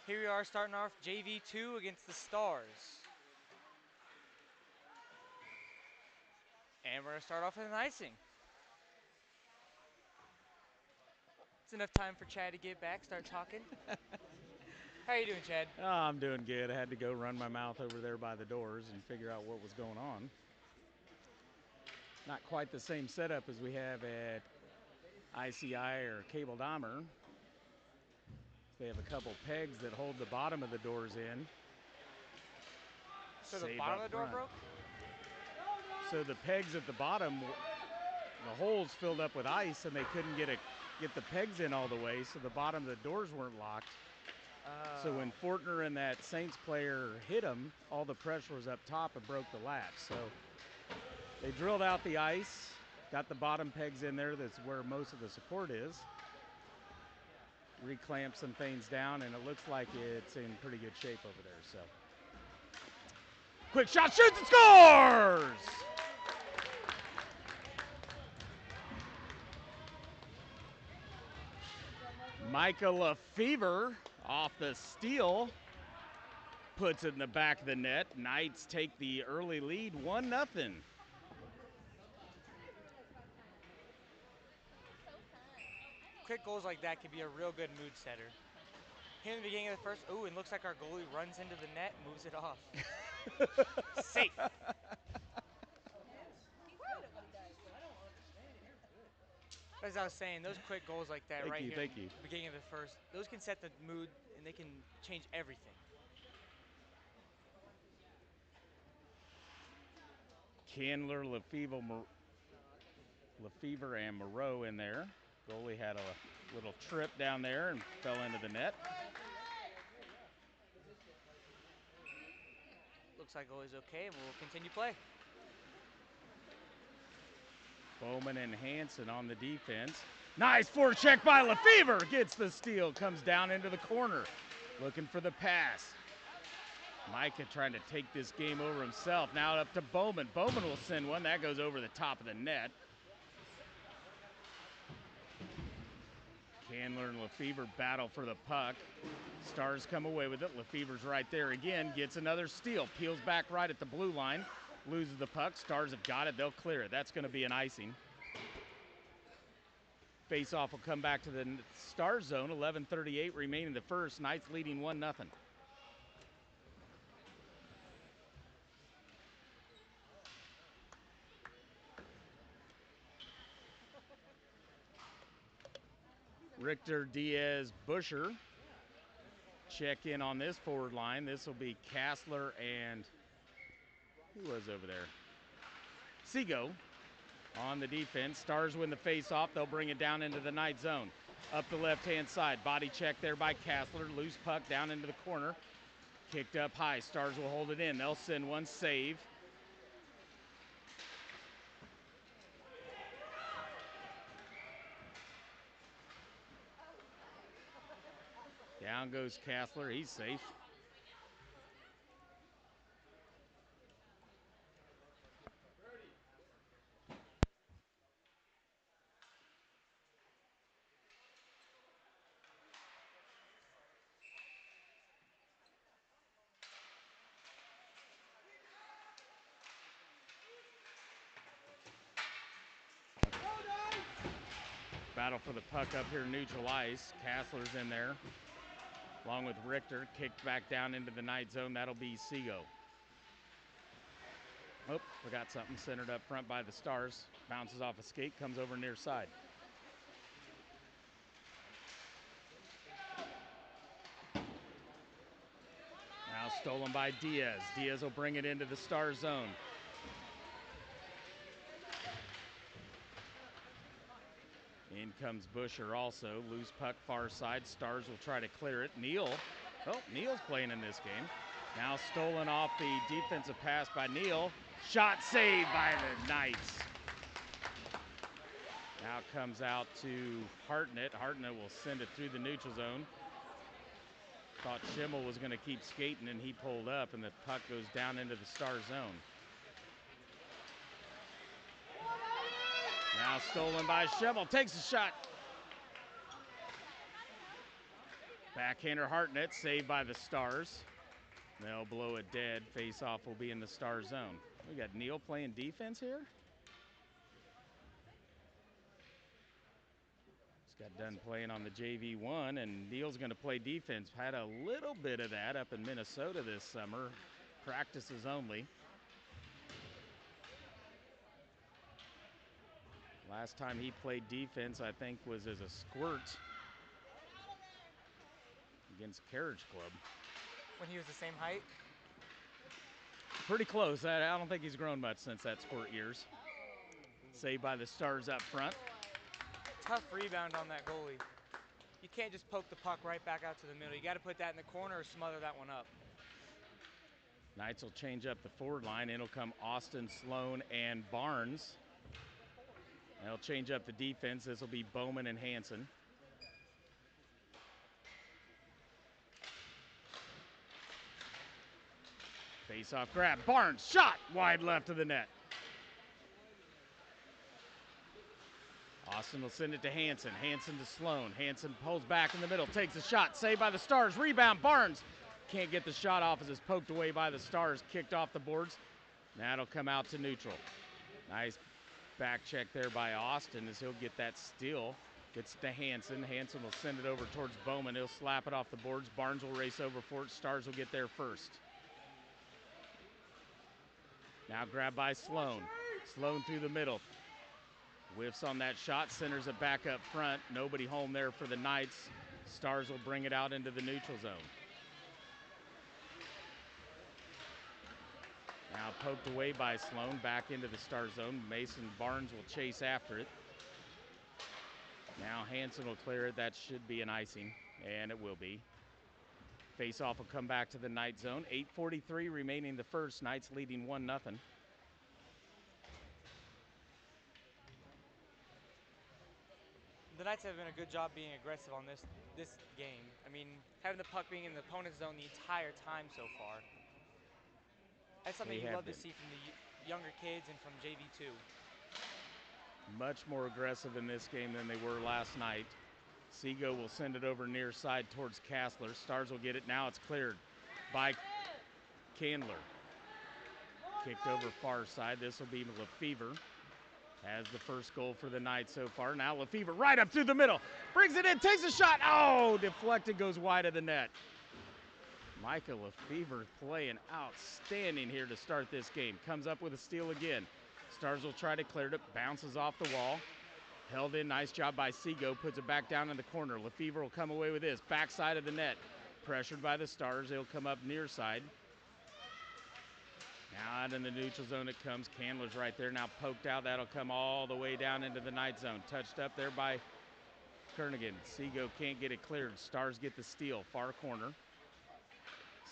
Here we are starting off JV2 against the Stars. And we're going to start off with an icing. It's enough time for Chad to get back, start talking. How are you doing, Chad? Oh, I'm doing good. I had to go run my mouth over there by the doors and figure out what was going on. Not quite the same setup as we have at ICI or Cable Dahmer. They have a couple pegs that hold the bottom of the doors in. So the bottom of the door broke? So the pegs at the bottom, the holes filled up with ice and they couldn't get the pegs in all the way, so the bottom of the doors weren't locked. So when Fortner and that Saints player hit them, all the pressure was up top and broke the latch. So they drilled out the ice, got the bottom pegs in there. That's where most of the support is. Reclamped some things down, and it looks like it's in pretty good shape over there. So quick shot, shoots, and scores! Micah Lefevre off the steal. Puts it in the back of the net. Knights take the early lead, 1-0. Quick goals like that can be a real good mood setter. Here in the beginning of the first, ooh, it looks like our goalie runs into the net and moves it off. Safe. As I was saying, those quick goals like that Thank here you. in the beginning of the first, those can set the mood and they can change everything. Candler, Lefevre, and Moreau in there. Goalie had a little trip down there and fell into the net. Looks like goalie's okay, and we'll continue play. Bowman and Hansen on the defense. Nice forecheck by Lefevre. Gets the steal, comes down into the corner. Looking for the pass. Micah trying to take this game over himself. Now up to Bowman. Bowman will send one. That goes over the top of the net. Candler and Lefevre battle for the puck. Stars come away with it. Lefevre's right there again. Gets another steal. Peels back right at the blue line. Loses the puck. Stars have got it. They'll clear it. That's going to be an icing. Face-off will come back to the Stars zone. 11:38 remaining the first. Knights leading 1-0. Richter, Diaz, Busher check in on this forward line. This will be Kassler and who was over there? Seago on the defense. Stars win the face-off. They'll bring it down into the Knight zone. Up the left-hand side. Body check there by Kassler. Loose puck down into the corner. Kicked up high. Stars will hold it in. They'll send one. Save. Down goes Kassler. He's safe. Battle for the puck up here neutral ice. Kassler's in there, along with Richter. Kicked back down into the Knight zone. That'll be Seago. Oh, forgot something. Centered up front by the Stars. Bounces off a skate, comes over near side. Now stolen by Diaz. Diaz will bring it into the Star zone. In comes Busher also. Loose puck far side. Stars will try to clear it. Neal. Oh, Neal's playing in this game. Now stolen off the defensive pass by Neal. Shot saved by the Knights. Now comes out to Hartnett. Hartnett will send it through the neutral zone. Thought Schimmel was going to keep skating, and he pulled up, and the puck goes down into the Star zone. Now stolen by Schimmel. Takes a shot. Backhander Hartnett saved by the Stars. They'll blow it dead. Face-off will be in the Star zone. We got Neal playing defense here. Just got done playing on the JV1, and Neal's going to play defense. Had a little bit of that up in Minnesota this summer. Practices only. Last time he played defense, I think, was as a squirt against Carriage Club. When he was the same height? Pretty close. I don't think he's grown much since that squirt years. Saved by the Stars up front. Tough rebound on that goalie. You can't just poke the puck right back out to the middle. You got to put that in the corner or smother that one up. Knights will change up the forward line. It'll come Austin, Sloan, and Barnes. They'll change up the defense. This will be Bowman and Hanson. Face-off grab. Barnes shot wide left of the net. Austin will send it to Hanson. Hanson to Sloan. Hanson pulls back in the middle. Takes a shot. Saved by the Stars. Rebound. Barnes can't get the shot off as it's poked away by the Stars. Kicked off the boards. That'll come out to neutral. Nice back check there by Austin as he'll get that steal. Gets to Hanson. Hanson will send it over towards Bowman. He'll slap it off the boards. Barnes will race over for it. Stars will get there first. Now grabbed by Sloan. Sloan through the middle. Whiffs on that shot. Centers it back up front. Nobody home there for the Knights. Stars will bring it out into the neutral zone. Now poked away by Sloan, back into the Star zone. Mason Barnes will chase after it. Now Hanson will clear it. That should be an icing, and it will be. Face-off will come back to the Knight zone. 8:43 remaining the first. Knights leading 1-0. The Knights have done a good job being aggressive on this game. I mean, having the puck being in the opponent's zone the entire time so far. That's something you love to see from the younger kids and from JV2. Much more aggressive in this game than they were last night. Seago will send it over near side towards Kassler. Stars will get it. Now it's cleared by Candler. Kicked over far side. This will be Lefevre. Has the first goal for the Knights so far. Now Lefevre right up through the middle. Brings it in, takes a shot. Oh, deflected, goes wide of the net. Micah Lefevre playing outstanding here to start this game. Comes up with a steal again. Stars will try to clear it. Bounces off the wall. Held in. Nice job by Seago. Puts it back down in the corner. Lefevre will come away with this. Backside of the net. Pressured by the Stars. They'll come up near side. Now out in the neutral zone it comes. Candler's right there. Now poked out. That'll come all the way down into the Knight zone. Touched up there by Kernigan. Seago can't get it cleared. Stars get the steal. Far corner.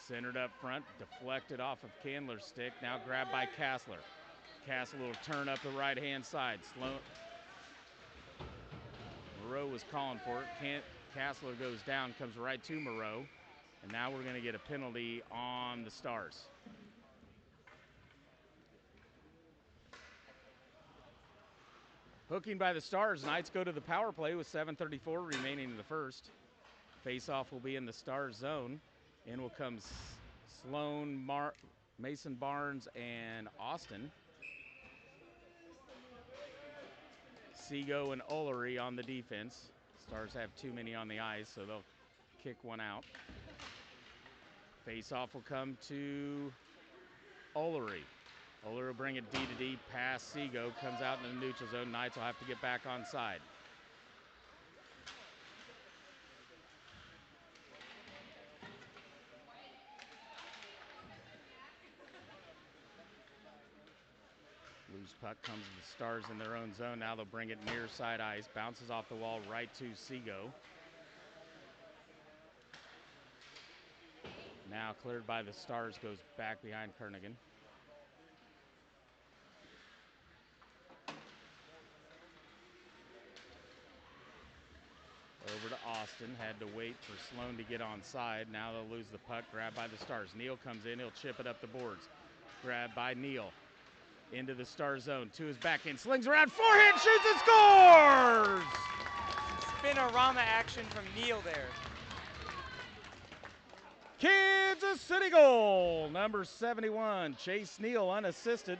Centered up front, deflected off of Candler's stick. Now grabbed by Kassler. Kassler will turn up the right-hand side. Sloan. Moreau was calling for it. Kassler goes down, comes right to Moreau. And now we're going to get a penalty on the Stars. Hooking by the Stars. Knights go to the power play with 7:34 remaining in the first. Face-off will be in the Stars zone. In will come Sloan, Mason Barnes, and Austin. Seago and Ullery on the defense. Stars have too many on the ice, so they'll kick one out. Face-off will come to Ullery. Ullery will bring it D to D past Seago. Comes out in the neutral zone. Knights will have to get back on side. Loose puck comes to the Stars in their own zone. Now they'll bring it near side ice. Bounces off the wall right to Seago. Now cleared by the Stars, goes back behind Kernigan. Over to Austin. Had to wait for Sloan to get on side. Now they'll lose the puck. Grabbed by the Stars. Neal comes in. He'll chip it up the boards. Grabbed by Neal. Into the Star zone. To his backhand. Slings around. Forehand. Shoots and scores! Spinorama action from Neal there. Kansas City goal. Number 71, Chase Neal, unassisted.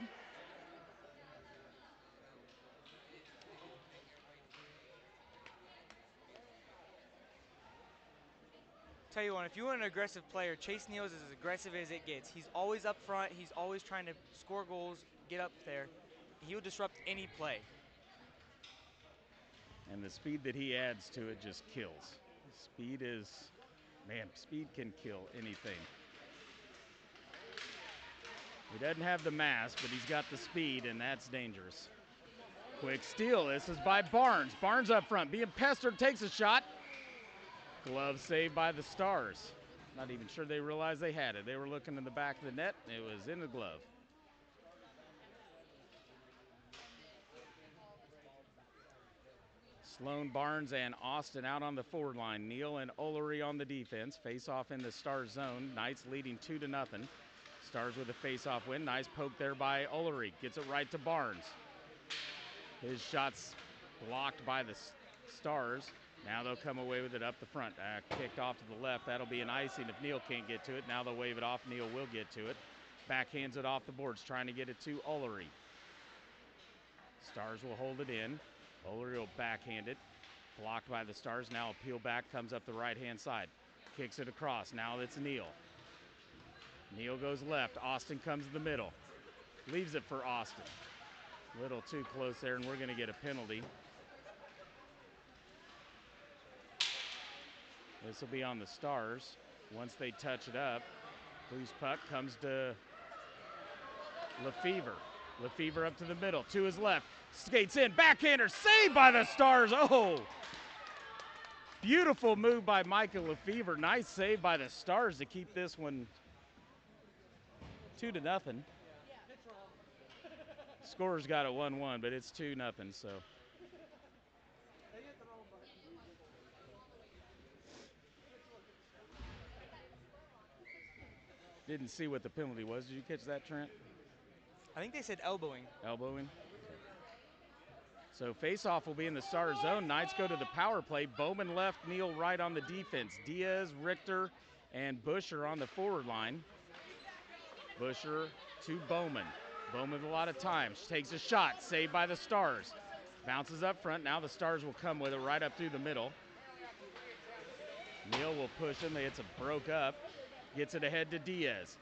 Tell you what, if you want an aggressive player, Chase Neal is as aggressive as it gets. He's always up front. He's always trying to score goals, get up there. He'll disrupt any play. And the speed that he adds to it just kills. Speed can kill anything. He doesn't have the mass, but he's got the speed, and that's dangerous. Quick steal. This is by Barnes. Barnes up front, being pestered, takes a shot. Glove saved by the Stars. Not even sure they realized they had it. They were looking in the back of the net. It was in the glove. Sloan, Barnes, and Austin out on the forward line. Neal and Olery on the defense. Face off in the Stars zone. Knights leading 2-0. Stars with a face-off win. Nice poke there by Olery. Gets it right to Barnes. His shot's blocked by the Stars. Now they'll come away with it up the front. Kicked off to the left. That'll be an icing if Neal can't get to it. Now they'll wave it off. Neal will get to it. Backhands it off the boards, trying to get it to Olery. Stars will hold it in. Olery will backhand it. Blocked by the Stars. Now a peel back, comes up the right-hand side. Kicks it across. Now it's Neal. Neal goes left. Austin comes to the middle. Leaves it for Austin. A little too close there, and we're going to get a penalty. This will be on the Stars. Once they touch it up, loose puck comes to Lefevre. Lefevre up to the middle, to his left. Skates in, backhander, saved by the Stars. Oh! Beautiful move by Michael Lefevre. Nice save by the Stars to keep this one 2-0. Scorer's got it 1-1, but it's 2-0, so. Didn't see what the penalty was. Did you catch that, Trent? I think they said elbowing. Elbowing. So face-off will be in the Stars zone. Knights go to the power play. Bowman left, Neal right on the defense. Diaz, Richter, and Busher on the forward line. Busher to Bowman. Bowman with a lot of time. She takes a shot, saved by the Stars. Bounces up front. Now the Stars will come with it right up through the middle. Neal will push him. It's a broke up. Gets it ahead to Diaz.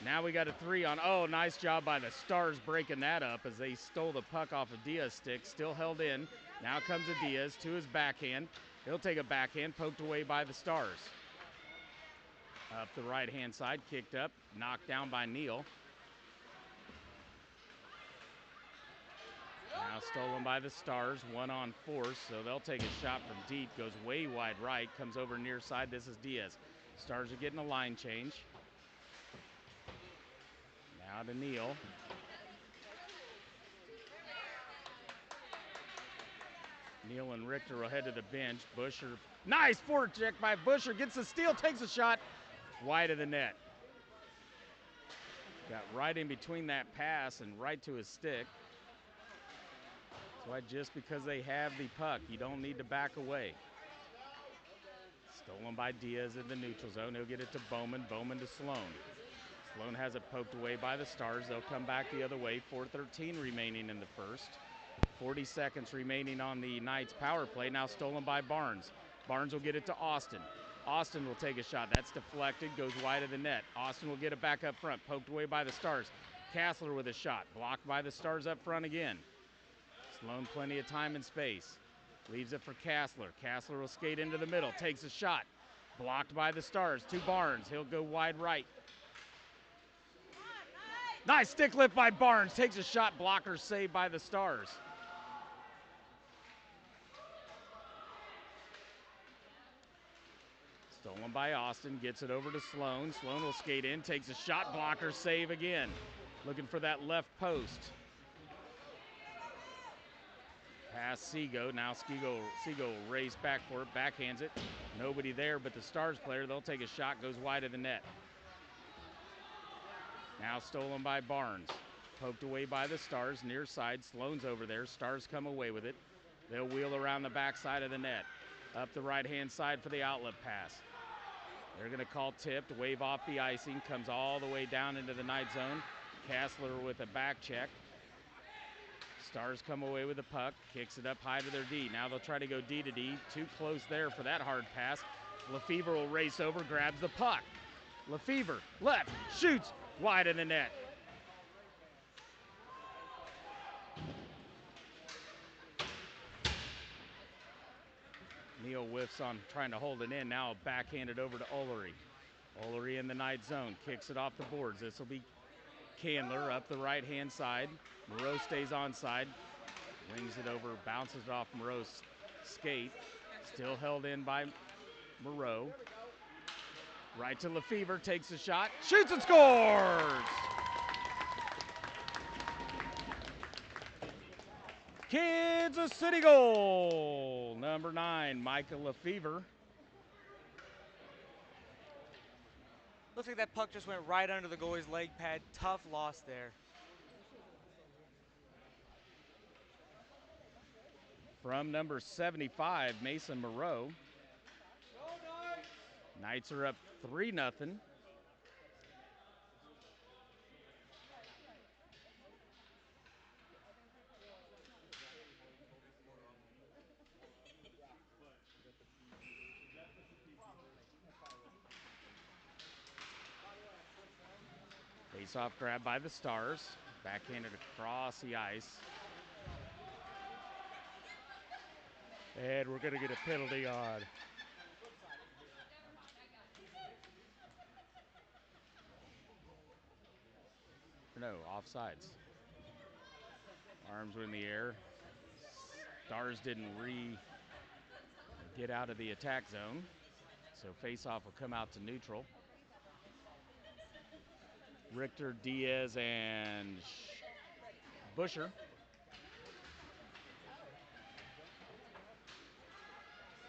Now we got a 3 on. Oh, nice job by the Stars breaking that up as they stole the puck off of Diaz's stick. Still held in. Now comes a Diaz to his backhand. He'll take a backhand, poked away by the Stars. Up the right-hand side, kicked up, knocked down by Neal. Now stolen by the Stars, 1-on-4, so they'll take a shot from deep. Goes way wide right, comes over near side. This is Diaz. Stars are getting a line change. Now to Neal. Neal and Richter will head to the bench. Busher, nice forward check by Busher. Gets the steal, takes a shot. Wide of the net. Got right in between that pass and right to his stick. That's why just because they have the puck, you don't need to back away. Stolen by Diaz in the neutral zone. He'll get it to Bowman. Bowman to Sloan. Sloan has it poked away by the Stars. They'll come back the other way. 4:13 remaining in the first. 40 seconds remaining on the Knights power play. Now stolen by Barnes. Barnes will get it to Austin. Austin will take a shot. That's deflected. Goes wide of the net. Austin will get it back up front. Poked away by the Stars. Kassler with a shot. Blocked by the Stars up front again. Sloan plenty of time and space. Leaves it for Kassler. Kassler will skate into the middle. Takes a shot. Blocked by the Stars. To Barnes. He'll go wide right. Nice stick lift by Barnes. Takes a shot. Blocker saved by the Stars. Stolen by Austin. Gets it over to Sloan. Sloan will skate in. Takes a shot. Blocker save again. Looking for that left post. Pass Seago. Now Seago will race back for it. Backhands it. Nobody there but the Stars player. They'll take a shot. Goes wide of the net. Now stolen by Barnes. Poked away by the Stars. Near side. Sloan's over there. Stars come away with it. They'll wheel around the backside of the net. Up the right-hand side for the outlet pass. They're going to call tipped, wave off the icing, comes all the way down into the night zone. Kassler with a back check. Stars come away with the puck, kicks it up high to their D. Now they'll try to go D to D. Too close there for that hard pass. Lefevre will race over, grabs the puck. Lefevre, left, shoots, wide of the net. Neal whiffs on trying to hold it in. Now backhanded over to Ullery. Ullery in the night zone, kicks it off the boards. This will be Candler up the right-hand side. Moreau stays onside. Wings it over, bounces it off Moreau's skate. Still held in by Moreau. Right to Lefevre, takes a shot, shoots and scores! Kansas City goal! Number 9, Micah Lefevre. Looks like that puck just went right under the goalie's leg pad. Tough loss there. From number 75, Mason Moreau. Knights are up 3-0. Face-off grab by the Stars. Backhanded across the ice. And we're going to get a penalty on. No, offsides. Arms were in the air. Stars didn't get out of the attack zone. So face-off will come out to neutral. Richter, Diaz, and Busher.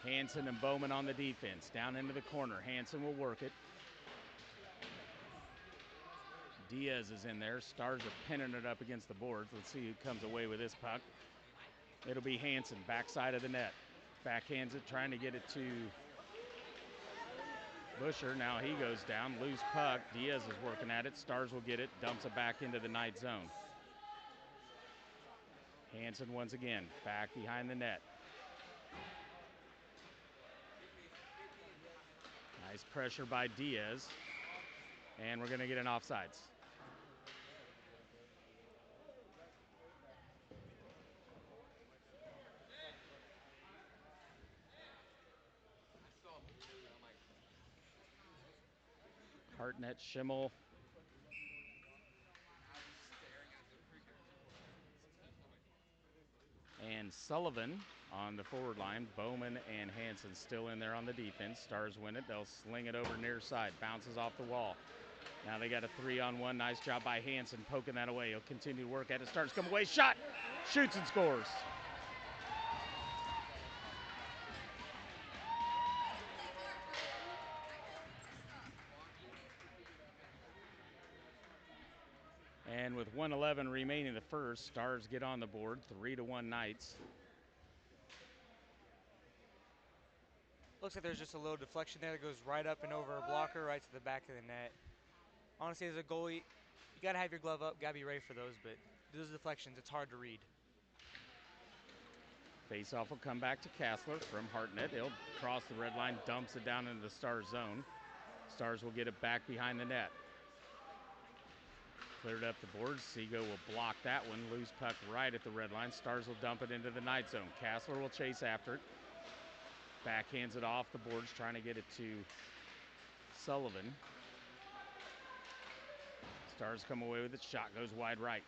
Hansen and Bowman on the defense. Down into the corner. Hansen will work it. Diaz is in there. Stars are pinning it up against the boards. Let's see who comes away with this puck. It'll be Hansen, backside of the net. Backhands it, trying to get it to Busher. Now he goes down. Loose puck. Diaz is working at it. Stars will get it. Dumps it back into the night zone. Hansen once again, back behind the net. Nice pressure by Diaz. And we're going to get an offsides. Hartnett, Schimmel, and Sullivan on the forward line. Bowman and Hansen still in there on the defense. Stars win it. They'll sling it over near side. Bounces off the wall. Now they got a 3-on-1. Nice job by Hansen poking that away. He'll continue to work at it. Stars come away. Shot. Shoots and scores. And with 1:11 remaining in the first, Stars get on the board. 3-1 Knights. Looks like there's just a little deflection there that goes right up and over a blocker, right to the back of the net. Honestly, as a goalie, you got to have your glove up, got to be ready for those, but those deflections, it's hard to read. Face-off will come back to Kassler from Hartnett. He'll cross the red line, dumps it down into the Stars zone. Stars will get it back behind the net. Cleared up the boards. Seago will block that one. Loose puck right at the red line. Stars will dump it into the night zone. Kassler will chase after it. Backhands it off the boards, trying to get it to Sullivan. Stars come away with it. Shot goes wide right.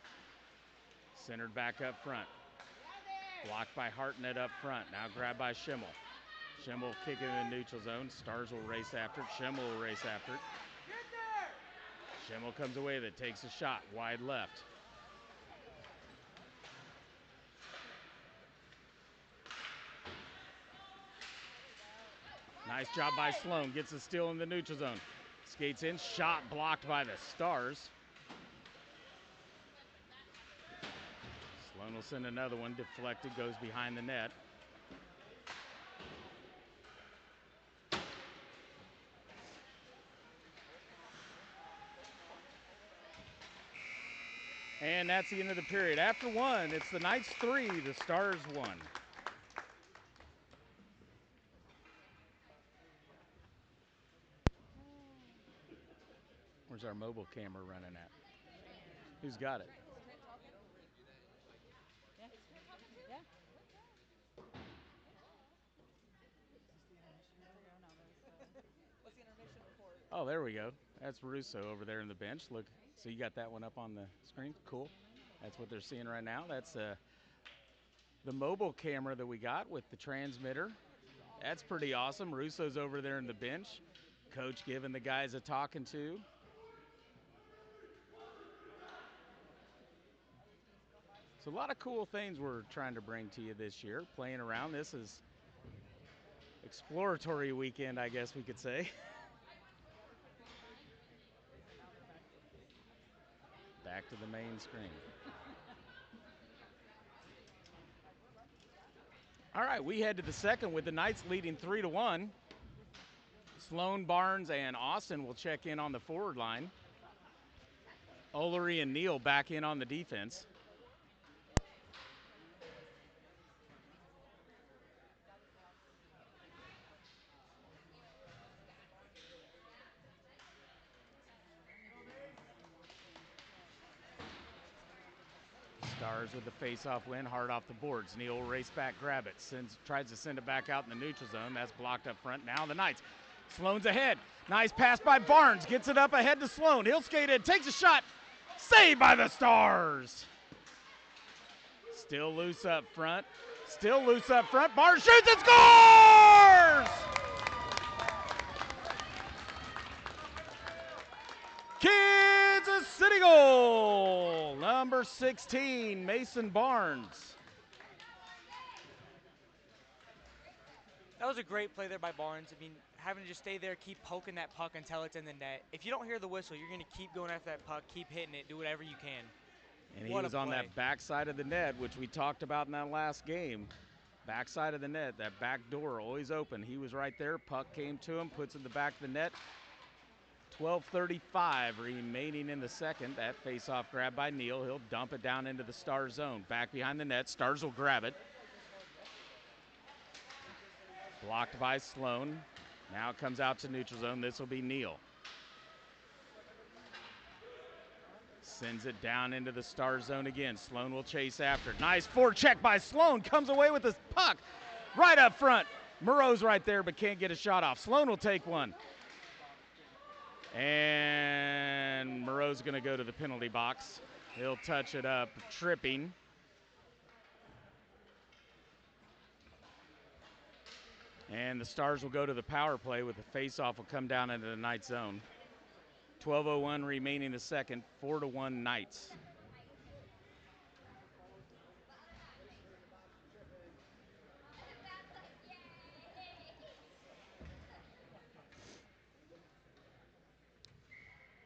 Centered back up front. Blocked by Hartnett up front. Now grabbed by Schimmel. Schimmel kicking in the neutral zone. Stars will race after it. Schimmel will race after it. Schimmel comes away with it. Takes a shot. Wide left. Nice job by Sloan. Gets a steal in the neutral zone. Skates in. Shot blocked by the Stars. Sloan will send another one. Deflected. Goes behind the net. And that's the end of the period. After one, it's the Knights 3, the Stars 1. Where's our mobile camera running at? Who's got it? Oh, there we go. That's Russo over there in the bench. Look, so you got that one up on the screen. Cool. That's what they're seeing right now. That's the mobile camera that we got with the transmitter. That's pretty awesome. Russo's over there in the bench. Coach giving the guys a talking to. So a lot of cool things we're trying to bring to you this year, playing around. This is exploratory weekend, I guess we could say. Back to the main screen. All right, we head to the second with the Knights leading 3-1. Sloan, Barnes, and Austin will check in on the forward line. Olery and Neal back in on the defense. Stars with the face-off win, hard off the boards. Neal will race back, grab it, tries to send it back out in the neutral zone. That's blocked up front. Now the Knights. Sloan's ahead. Nice pass by Barnes. Gets it up ahead to Sloan. He'll skate in, takes a shot. Saved by the Stars. Still loose up front. Still loose up front. Barnes shoots and scores! Kansas City goal! Number 16, Mason Barnes. That was a great play there by Barnes. I mean, having to just stay there, keep poking that puck until it's in the net. If you don't hear the whistle, you're going to keep going after that puck, keep hitting it, do whatever you can. And he was on that backside of the net, which we talked about in that last game. Backside of the net, that back door always open. He was right there. Puck came to him, puts it in the back of the net. 12:35 remaining in the second. That face-off grab by Neal. He'll dump it down into the Stars zone. Back behind the net. Stars will grab it. Blocked by Sloan. Now it comes out to neutral zone. This will be Neal. Sends it down into the Stars zone again. Sloan will chase after. Nice forecheck by Sloan. Comes away with the puck right up front. Moreau's right there but can't get a shot off. Sloan will take one. And Moreau's going to go to the penalty box. He'll touch it up, tripping. And the Stars will go to the power play with the face-off will come down into the Knights zone. 12:01 remaining the second, 4-1 Knights.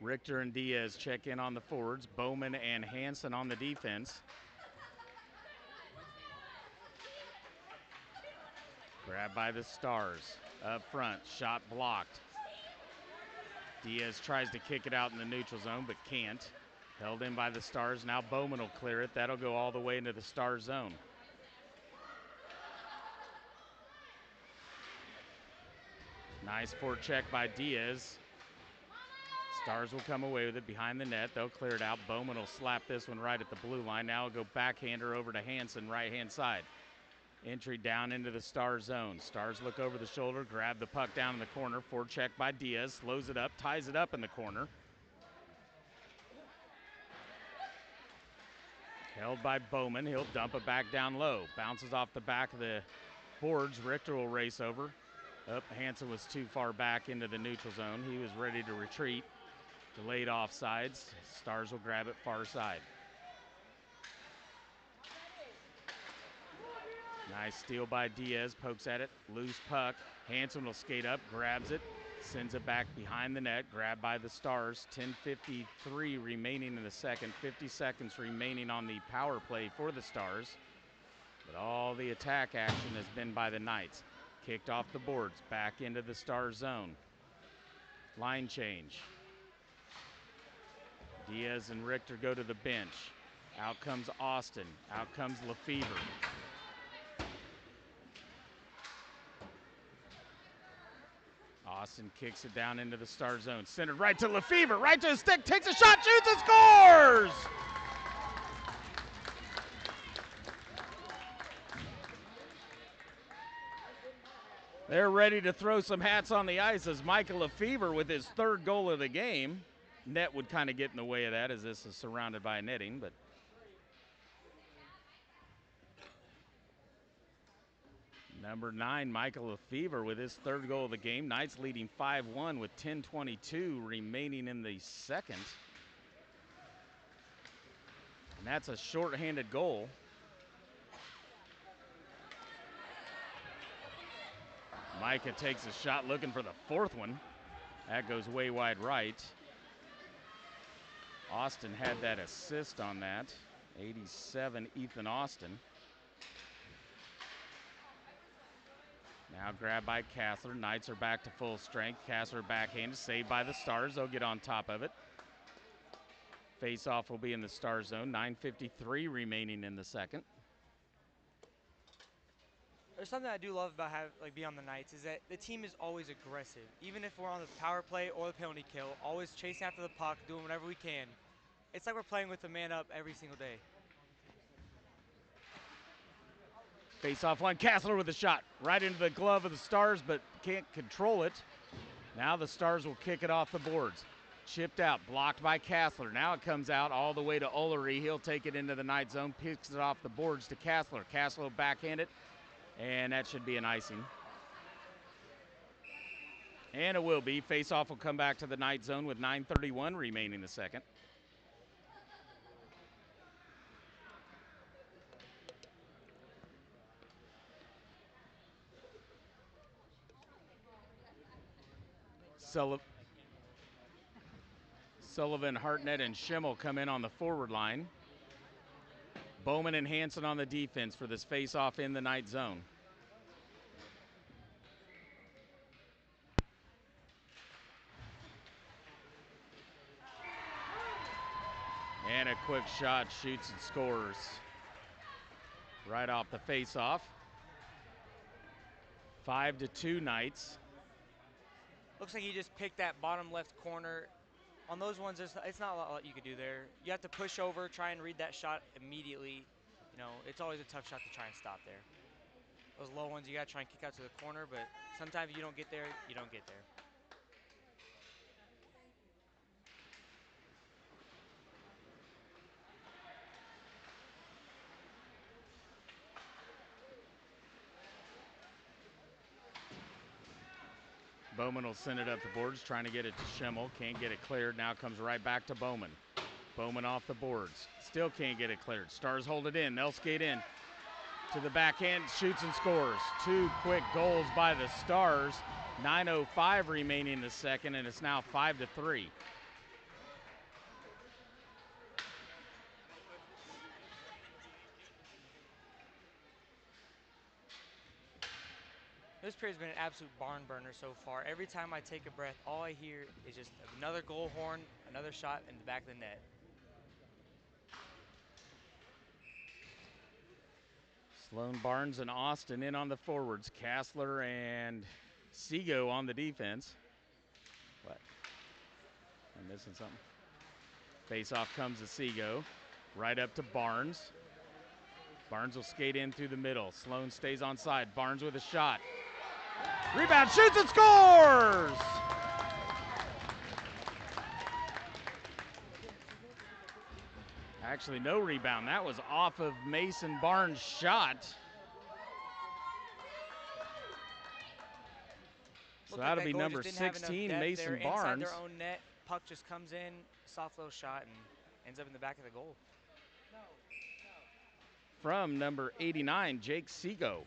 Richter and Diaz check in on the forwards. Bowman and Hansen on the defense. Grabbed by the Stars. Up front, shot blocked. Diaz tries to kick it out in the neutral zone, but can't. Held in by the Stars. Now Bowman will clear it. That'll go all the way into the Stars zone. Nice forecheck by Diaz. Stars will come away with it behind the net. They'll clear it out. Bowman will slap this one right at the blue line. Now it'll go backhander over to Hansen, right-hand side. Entry down into the Stars zone. Stars look over the shoulder, grab the puck down in the corner. Forecheck by Diaz, slows it up, ties it up in the corner. Held by Bowman. He'll dump it back down low. Bounces off the back of the boards. Richter will race over. Hansen was too far back into the neutral zone. He was ready to retreat. Delayed offsides. Stars will grab it far side. Nice steal by Diaz. Pokes at it. Loose puck. Hansen will skate up. Grabs it. Sends it back behind the net. Grabbed by the Stars. 10:53 remaining in the second. 50 seconds remaining on the power play for the Stars. But all the attack action has been by the Knights. Kicked off the boards. Back into the Stars zone. Line change. Diaz and Richter go to the bench. Out comes Austin. Out comes Lefevre. Austin kicks it down into the star zone. Centered right to Lefevre. Right to his stick. Takes a shot. Shoots and scores! They're ready to throw some hats on the ice as Michael Lefevre with his third goal of the game. Net would kind of get in the way of that as this is surrounded by netting, but number 9, Michael Lefevre with his third goal of the game. Knights leading 5-1 with 10:22 remaining in the second. And that's a shorthanded goal. Micah takes a shot looking for the fourth one. That goes way wide right. Austin had that assist on that. 87, Ethan Austin. Now grabbed by Kassler. Knights are back to full strength. Kassler backhanded, saved by the Stars. They'll get on top of it. Face-off will be in the Star zone. 9:53 remaining in the second. There's something I do love about being on the Knights is that the team is always aggressive. Even if we're on the power play or the penalty kill, always chasing after the puck, doing whatever we can. It's like we're playing with a man up every single day. Face-off one, Kassler with a shot. Right into the glove of the Stars, but can't control it. Now the Stars will kick it off the boards. Chipped out, blocked by Kassler. Now it comes out all the way to Ullery. He'll take it into the Knight zone, picks it off the boards to Kassler. Kassler will backhand it, and that should be an icing. And it will be. Face-off will come back to the Knight zone with 9:31 remaining in the second. Sullivan, Hartnett, and Schimmel come in on the forward line. Bowman and Hansen on the defense for this face-off in the Knight zone. And a quick shot, shoots and scores. Right off the face-off. 5-2 Knights. Looks like he just picked that bottom left corner. On those ones, it's not a lot you could do there. You have to push over, try and read that shot immediately. You know, it's always a tough shot to try and stop there. Those low ones, you got to try and kick out to the corner, but sometimes you don't get there, you don't get there. Bowman will send it up the boards, trying to get it to Schimmel. Can't get it cleared. Now comes right back to Bowman. Bowman off the boards. Still can't get it cleared. Stars hold it in. They'll skate in to the backhand. Shoots and scores. 2 quick goals by the Stars. 9:05 remaining in the second, and it's now 5-3. This period's been an absolute barn burner so far. Every time I take a breath, all I hear is just another goal horn, another shot in the back of the net. Sloan, Barnes, and Austin in on the forwards. Kassler and Sego on the defense. What? I'm missing something. Face-off comes to Sego. Right up to Barnes. Barnes will skate in through the middle. Sloan stays on side. Barnes with a shot. Rebound, shoots and scores! Actually, no rebound. That was off of Mason Barnes' shot. So that'll be number 16, Mason Barnes. Inside their own net, puck just comes in, soft little shot, and ends up in the back of the goal. From number 89, Jake Sego.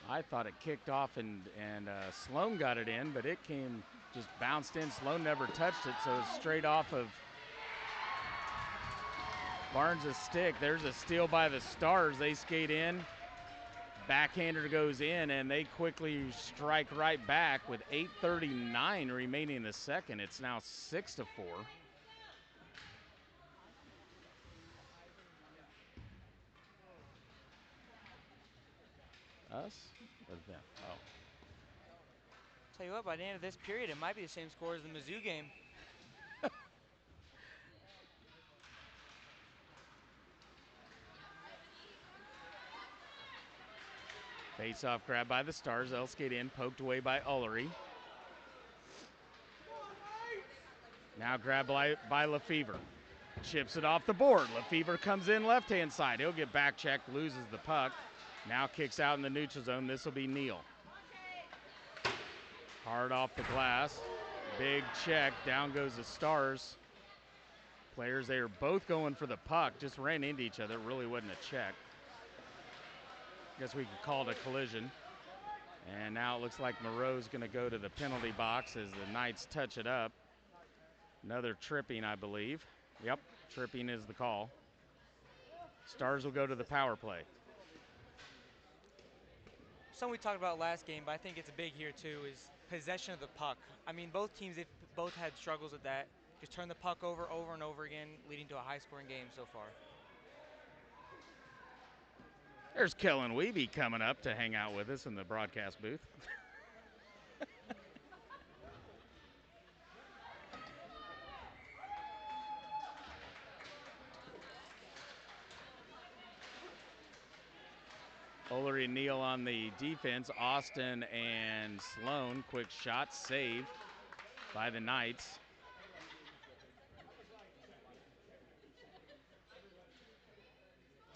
I thought it kicked off and Sloan got it in, but it just bounced in. Sloan never touched it, so it's straight off of Barnes' stick. There's a steal by the Stars. They skate in. Backhander goes in, and they quickly strike right back with 8:39 remaining in the second. It's now 6-4. Us? Or them? Oh. Tell you what, by the end of this period, it might be the same score as the Mizzou game. Face-off grab by the Stars. They'll skate in, poked away by Ullery. Now grabbed by Lefevre. Chips it off the board. Lefevre comes in left-hand side. He'll get back checked, loses the puck. Now kicks out in the neutral zone. This will be Neal. Hard off the glass. Big check. Down goes the Stars. Players, they are both going for the puck. Just ran into each other. Really wasn't a check. Guess we could call it a collision. And now it looks like Moreau's going to go to the penalty box as the Knights touch it up. Another tripping, I believe. Yep, tripping is the call. Stars will go to the power play. Something we talked about last game, but I think it's big here too, is possession of the puck. I mean, both teams, they've both had struggles with that. Just turn the puck over and over again, leading to a high-scoring game so far. There's Kellen Wiebe coming up to hang out with us in the broadcast booth. Ullery and Neal on the defense. Austin and Sloan, quick shot, save by the Knights.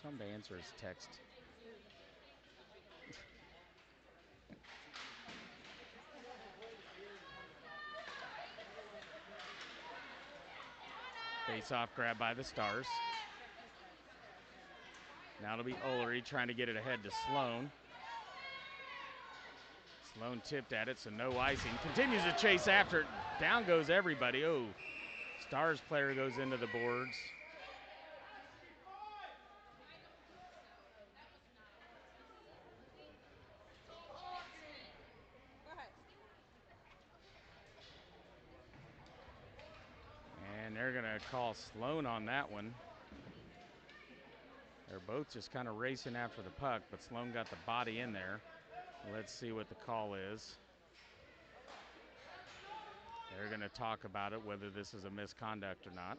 Tell him to answer his text. Face-off grab by the Stars. Now it'll be Ullery trying to get it ahead to Sloan. Sloan tipped at it, so no icing. Continues to chase after it. Down goes everybody. Oh, Stars player goes into the boards. And they're going to call Sloan on that one. They're both just kind of racing after the puck, but Sloan got the body in there. Let's see what the call is. They're going to talk about it, whether this is a misconduct or not.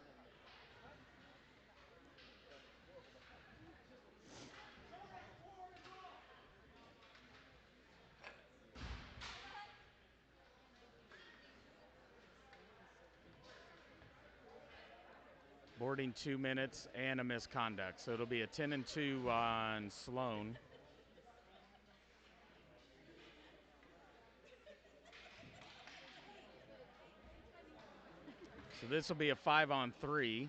Boarding 2 minutes and a misconduct. So it'll be a 10-2 on Sloan. So this will be a 5-on-3.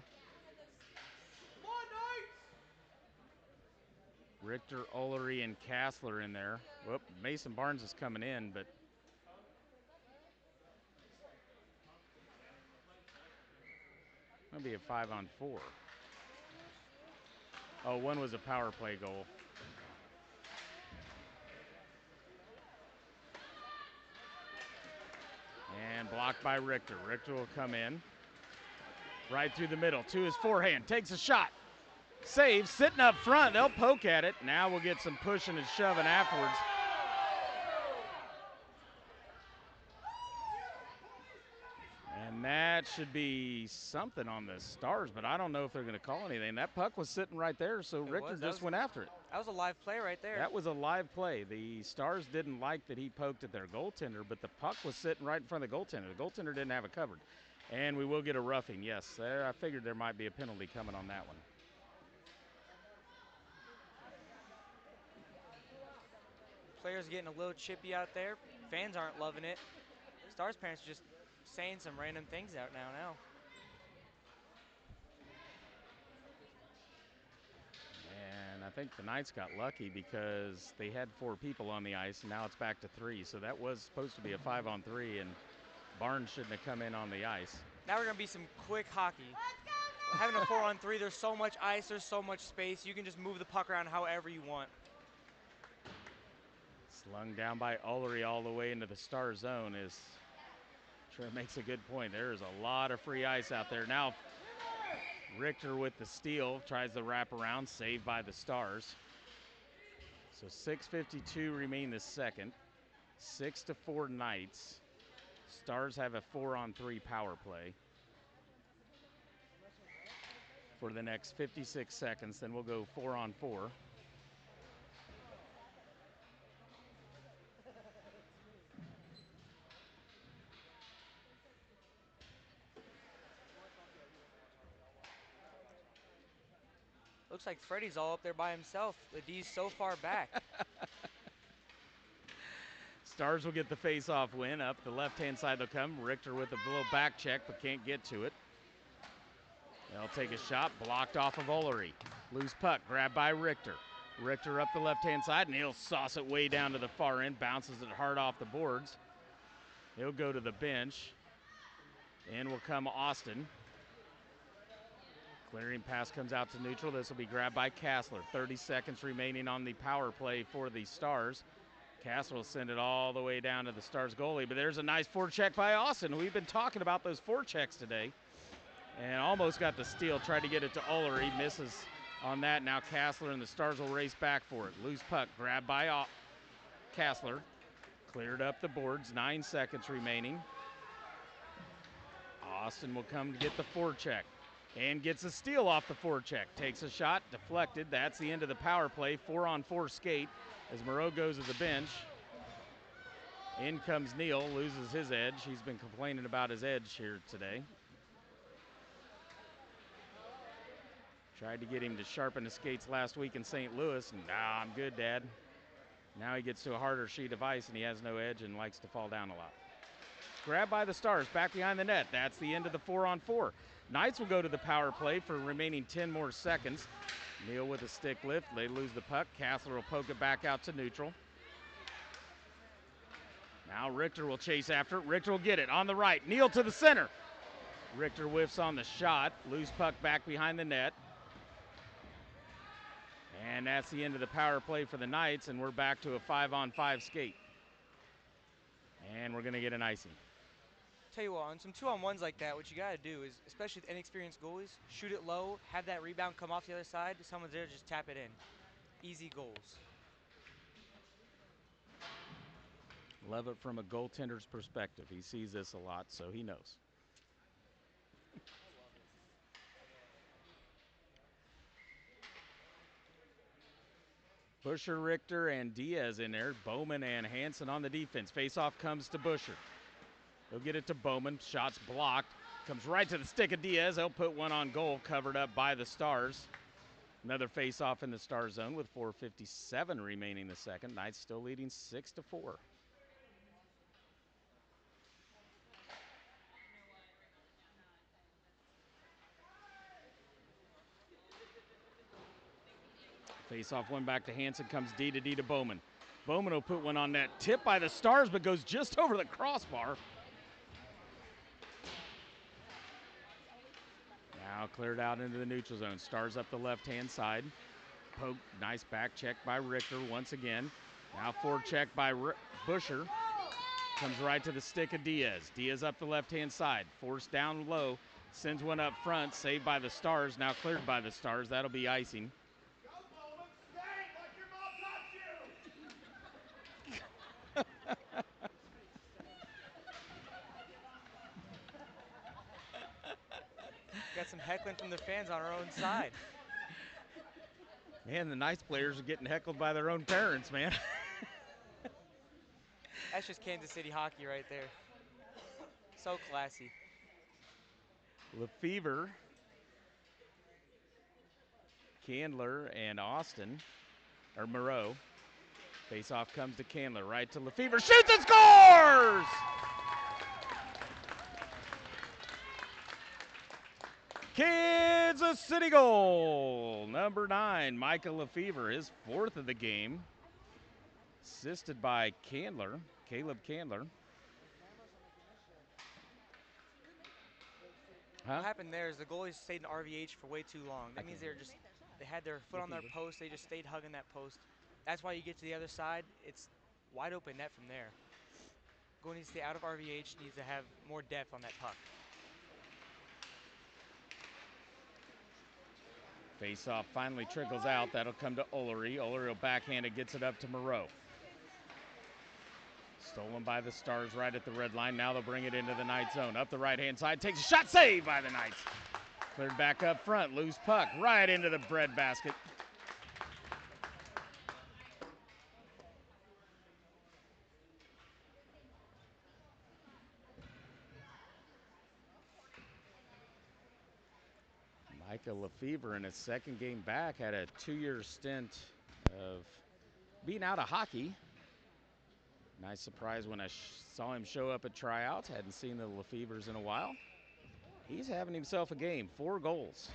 Richter, Ullery, and Kassler in there. Whoop, Mason Barnes is coming in, but it'll be a 5-on-4. Oh, one was a power play goal. And blocked by Richter. Richter will come in. Right through the middle to his forehand. Takes a shot. Saves, sitting up front. They'll poke at it. Now we'll get some pushing and shoving afterwards. And that should be something on the Stars, but I don't know if they're going to call anything. That puck was sitting right there, so Richter just went after it. That was a live play right there. That was a live play. The Stars didn't like that he poked at their goaltender, but the puck was sitting right in front of the goaltender. The goaltender didn't have it covered. And we will get a roughing, yes. I figured there might be a penalty coming on that one. Players getting a little chippy out there. Fans aren't loving it. Stars parents are just saying some random things out now. And I think the Knights got lucky because they had 4 people on the ice, and now it's back to 3. So that was supposed to be a 5-on-3, and Barnes shouldn't have come in on the ice. Now we're going to be some quick hockey. Having a 4-on-3, there's so much ice, there's so much space. You can just move the puck around however you want. Flung down by Ullery all the way into the star zone is Trey makes a good point. There is a lot of free ice out there. Now Richter with the steal, tries the wrap around, saved by the Stars. So 6:52 remain the second. 6-4 Knights. Stars have a 4-on-3 power play for the next 56 seconds. Then we'll go 4-on-4. Looks like Freddie's all up there by himself. The D's so far back. Stars will get the face-off win. Up the left-hand side they'll come. Richter with a little back check, but can't get to it. They'll take a shot, blocked off of Ullery. Loose puck, grabbed by Richter. Richter up the left-hand side, and he'll sauce it way down to the far end. Bounces it hard off the boards. He'll go to the bench. In will come Austin. Clearing pass comes out to neutral. This will be grabbed by Kassler. 30 seconds remaining on the power play for the Stars. Kassler will send it all the way down to the Stars goalie, but there's a nice forecheck by Austin. We've been talking about those forechecks today. And almost got the steal, tried to get it to Ullery, misses on that. Now Kassler and the Stars will race back for it. Loose puck, grabbed by Kassler. Cleared up the boards, 9 seconds remaining. Austin will come to get the forecheck and gets a steal off the forecheck. Takes a shot, deflected. That's the end of the power play. 4-on-4 skate as Moreau goes to the bench. In comes Neal, loses his edge. He's been complaining about his edge here today. Tried to get him to sharpen his skates last week in St. Louis, and nah, I'm good, Dad. Now he gets to a harder sheet of ice, and he has no edge and likes to fall down a lot. Grabbed by the Stars, back behind the net. That's the end of the 4-on-4. Knights will go to the power play for remaining 10 more seconds. Neal with a stick lift. They lose the puck. Kassler will poke it back out to neutral. Now Richter will chase after it. Richter will get it on the right. Neal to the center. Richter whiffs on the shot. Loose puck back behind the net. And that's the end of the power play for the Knights, and we're back to a 5-on-5 skate. And we're going to get an icing. Tell you what, on some 2-on-1s like that, what you got to do is, especially with inexperienced goalies, shoot it low, have that rebound come off the other side. Someone's there, just tap it in. Easy goals. Love it from a goaltender's perspective. He sees this a lot, so he knows. Busher, Richter, and Diaz in there. Bowman and Hansen on the defense. Face-off comes to Busher. He'll get it to Bowman. Shot's blocked. Comes right to the stick of Diaz. He'll put one on goal, covered up by the Stars. Another face-off in the Star zone with 4:57 remaining the second. Knights still leading 6-4. Face-off one back to Hansen, comes D to Bowman. Bowman will put one on net. Tip by the Stars, but goes just over the crossbar. Now cleared out into the neutral zone. Stars up the left-hand side. Poke, nice back check by Richter once again. Now forecheck by Busher. Comes right to the stick of Diaz. Diaz up the left-hand side. Forced down low. Sends one up front. Saved by the Stars. Now cleared by the Stars. That'll be icing. Got some heckling from the fans on our own side. Man, the Knights players are getting heckled by their own parents, man. That's just Kansas City hockey right there. So classy. Lefevre, Candler, and Austin, or Moreau. Face-off comes to Candler, right to Lefevre, shoots and scores! Kansas City goal, number 9, Micah Lefevre, his 4th of the game. Assisted by Candler, Caleb Candler. What happened there is the goalies stayed in RVH for way too long. That means they had their foot on their post. They just stayed hugging that post. That's why you get to the other side. It's wide open net from there. Goal needs to stay out of RVH, needs to have more depth on that puck. Face-off finally trickles out. That'll come to Ullery. Ullery will backhand it, gets it up to Moreau. Stolen by the Stars right at the red line. Now they'll bring it into the Knights zone. Up the right-hand side, takes a shot, saved by the Knights. Cleared back up front, loose puck right into the breadbasket. Micah Lefevre in his second game back had a 2-year stint of being out of hockey. Nice surprise when I saw him show up at tryouts. Hadn't seen the Lefevres in a while. He's having himself a game, 4 goals.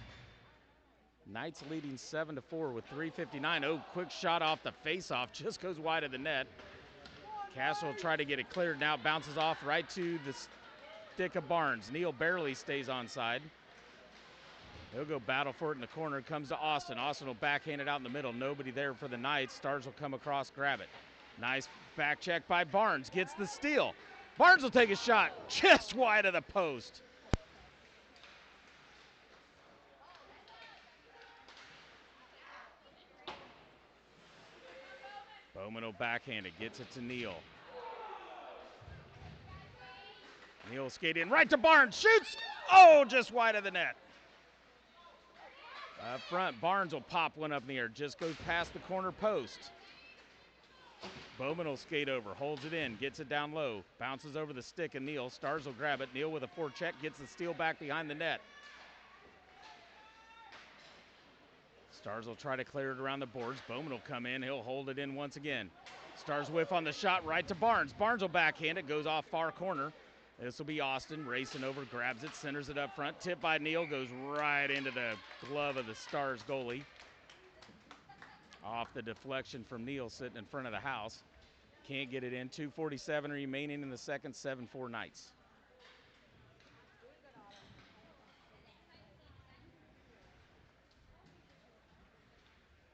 Knights leading 7-4 with 3:59. Oh, quick shot off the face-off, just goes wide of the net. Castle will try to get it cleared now, bounces off right to the stick of Barnes. Neal barely stays onside. He'll go battle for it in the corner. Comes to Austin. Austin will backhand it out in the middle. Nobody there for the Knights. Stars will come across, grab it. Nice back check by Barnes. Gets the steal. Barnes will take a shot just wide of the post. Bowman will backhand it. Gets it to Neal. Neal skate in right to Barnes. Shoots. Oh, just wide of the net. Up front, Barnes will pop one up in the air. Just goes past the corner post. Bowman will skate over, holds it in, gets it down low, bounces over the stick of Neal. Stars will grab it. Neal with a forecheck, gets the steal back behind the net. Stars will try to clear it around the boards. Bowman will come in. He'll hold it in once again. Stars whiff on the shot right to Barnes. Barnes will backhand it, goes off far corner. This will be Austin racing over, grabs it, centers it up front. Tip by Neal, goes right into the glove of the Stars goalie. Off the deflection from Neal sitting in front of the house. Can't get it in. 2:47 remaining in the second, 7-4 Knights.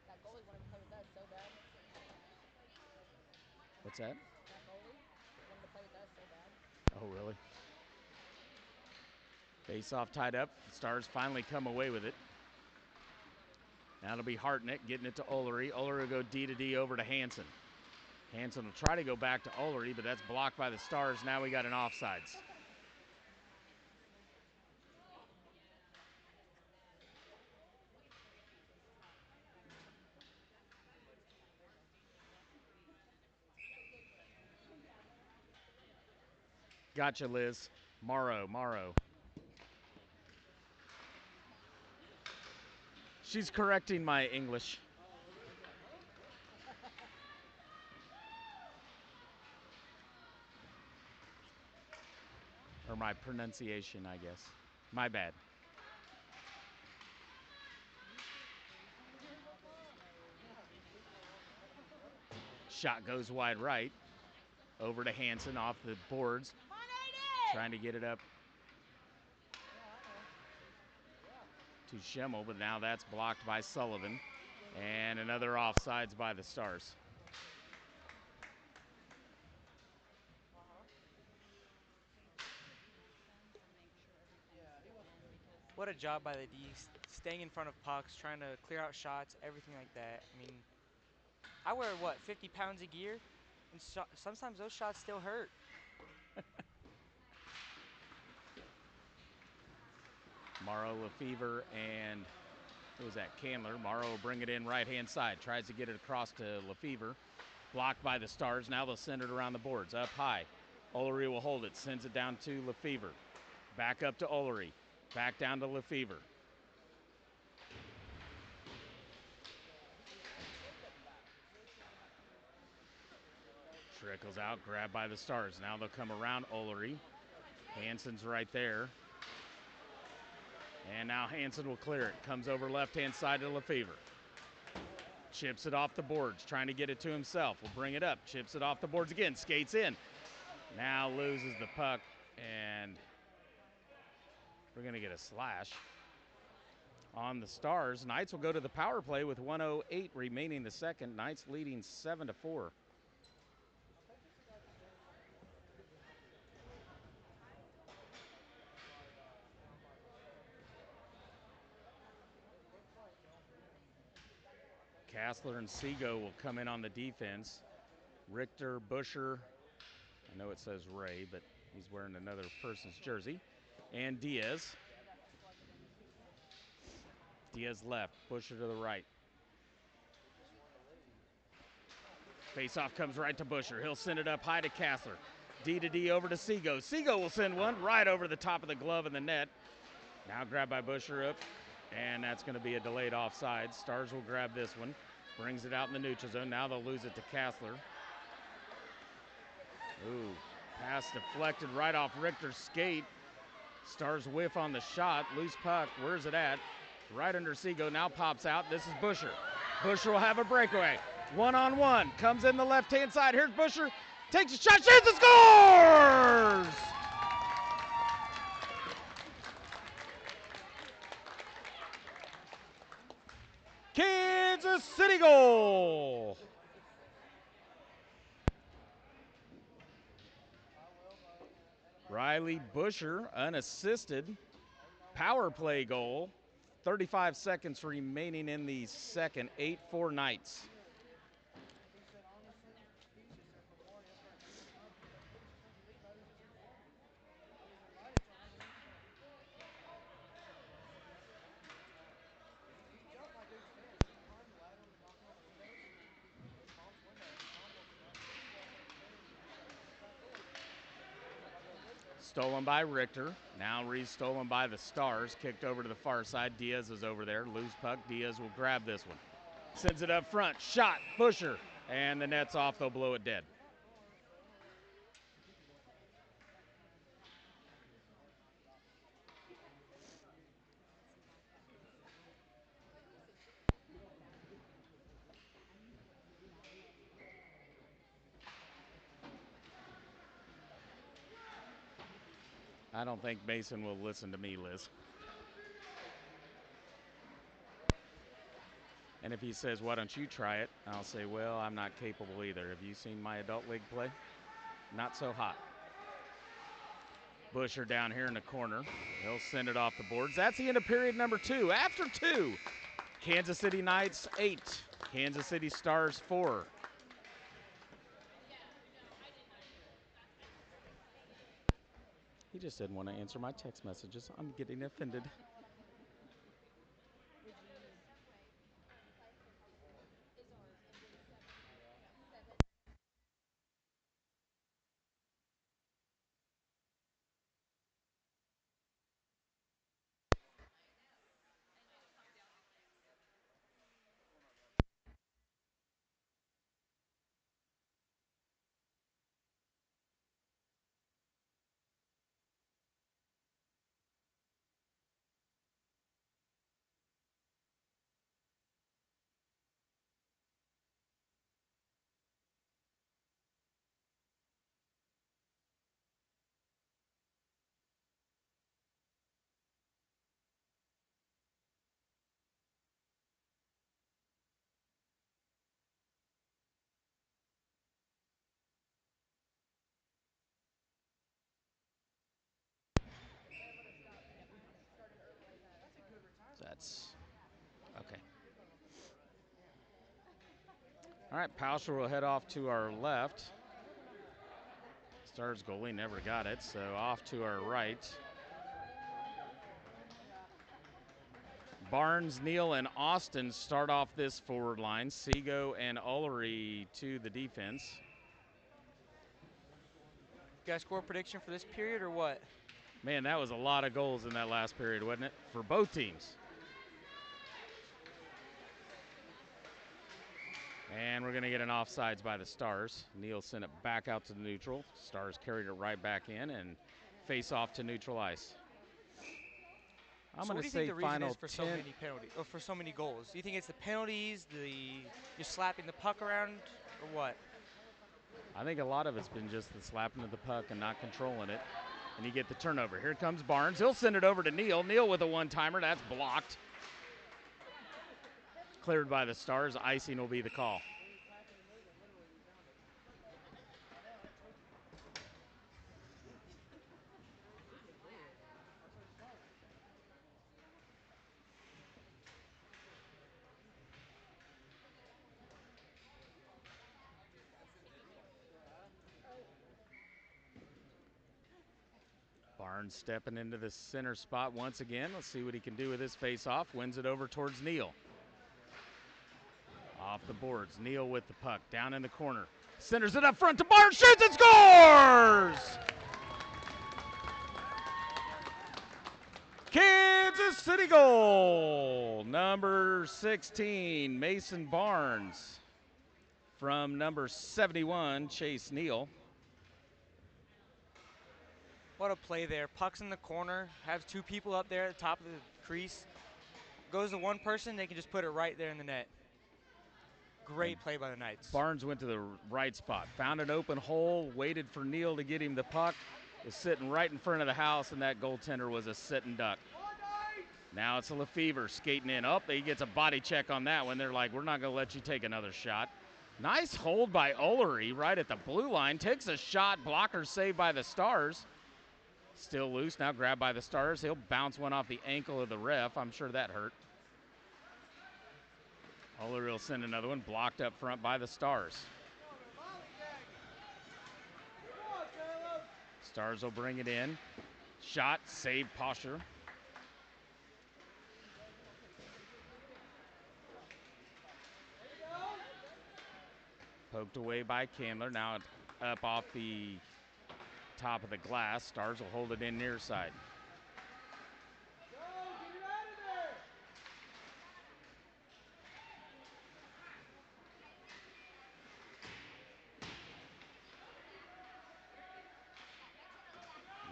That goalie wanted to play with us so bad. What's that? That goalie wanted to play with us so bad. Oh, really? Face-off tied up. Stars finally come away with it. Now it'll be Hartnett getting it to Ullery. Ullery will go D to D over to Hansen. Hansen will try to go back to Ullery, but that's blocked by the Stars. Now we got an offsides. Gotcha, Liz. Morrow. She's correcting my English. Or my pronunciation, I guess. My bad. Shot goes wide right. Over to Hansen off the boards. Trying to get it up to Schemmel, but now that's blocked by Sullivan. And another offsides by the Stars. What a job by the D, staying in front of pucks, trying to clear out shots, everything like that. I mean, I wear, 50 pounds of gear? And sometimes those shots still hurt. Morrow, Lefevre, and who was that? Candler. Morrow will bring it in right-hand side. Tries to get it across to Lefevre. Blocked by the Stars. Now they'll send it around the boards. Up high. Ullery will hold it. Sends it down to Lefevre. Back up to Ullery. Back down to Lefevre. Trickles out. Grabbed by the Stars. Now they'll come around Ullery. Hansen's right there. And now Hansen will clear it. Comes over left-hand side to Lefevre. Chips it off the boards, trying to get it to himself. Will bring it up. Chips it off the boards again. Skates in. Now loses the puck, and we're going to get a slash on the Stars. Knights will go to the power play with 1:08 remaining the second. Knights leading 7-4. Kassler and Seago will come in on the defense. Richter, Busher, I know it says Ray, but he's wearing another person's jersey. And Diaz. Diaz left, Busher to the right. Face-off comes right to Busher. He'll send it up high to Kassler. D to D over to Seago. Seago will send one right over the top of the glove of the net. Now grabbed by Busher up, and that's going to be a delayed offside. Stars will grab this one. Brings it out in the neutral zone. Now they'll lose it to Kassler. Ooh, pass deflected right off Richter's skate. Stars whiff on the shot. Loose puck. Where's it at? Right under Seago. Now pops out. This is Busher. Busher will have a breakaway. One-on-one. Comes in the left-hand side. Here's Busher. Takes a shot. Shoots and scores! Kansas City goal! Riley Busher, unassisted. Power play goal. 35 seconds remaining in the second. 8-4 Knights. Stolen by Richter. Now re-stolen by the Stars. Kicked over to the far side. Diaz is over there. Loose puck. Diaz will grab this one. Sends it up front. Shot. Busher. And the net's off. They'll blow it dead. I don't think Mason will listen to me, Liz. And if he says, why don't you try it? I'll say, well, I'm not capable either. Have you seen my adult league play? Not so hot. Busher down here in the corner. He'll send it off the boards. That's the end of period number 2. After 2, Kansas City Knights 8, Kansas City Stars 4. He just didn't want to answer my text messages. I'm getting offended. That's okay. All right, Pauscher will head off to our left. Stars goalie never got it, so off to our right. Barnes, Neal, and Austin start off this forward line. Seago and Ullery to the defense. Got a score prediction for this period or what? Man, that was a lot of goals in that last period, wasn't it? For both teams. And we're going to get an offsides by the Stars. Neal sent it back out to the neutral. Stars carried it right back in and face off to neutral ice. I'm So going what to do you think say the reason final is for 10. so many penalties, or for so many goals? Do you think it's the penalties, you're slapping the puck around, or what? I think a lot of it's been just the slapping of the puck and not controlling it. And you get the turnover. Here comes Barnes. He'll send it over to Neal. Neal with a one-timer. That's blocked. Cleared by the Stars. Icing will be the call. Barnes stepping into the center spot once again. Let's see what he can do with his face-off. Wins it over towards Neal. Off the boards, Neal with the puck, down in the corner. Centers it up front to Barnes, shoots and scores! Kansas City goal, number 16, Mason Barnes. From number 71, Chase Neal. What a play there. Puck's in the corner, has two people up there at the top of the crease. Goes to one person, they can just put it right there in the net. Great play by the Knights. Barnes went to the right spot, found an open hole, waited for Neal to get him the puck. Was sitting right in front of the house, and that goaltender was a sitting duck. Now it's a Lefevre skating in. Oh, he gets a body check on that one. They're like, we're not going to let you take another shot. Nice hold by Ullery right at the blue line. Takes a shot, blocker saved by the Stars. Still loose, now grabbed by the Stars. He'll bounce one off the ankle of the ref. I'm sure that hurt. Ullery will send another one, blocked up front by the Stars. Stars will bring it in. Shot, save, posture. Poked away by Candler. Now up off the top of the glass. Stars will hold it in near side.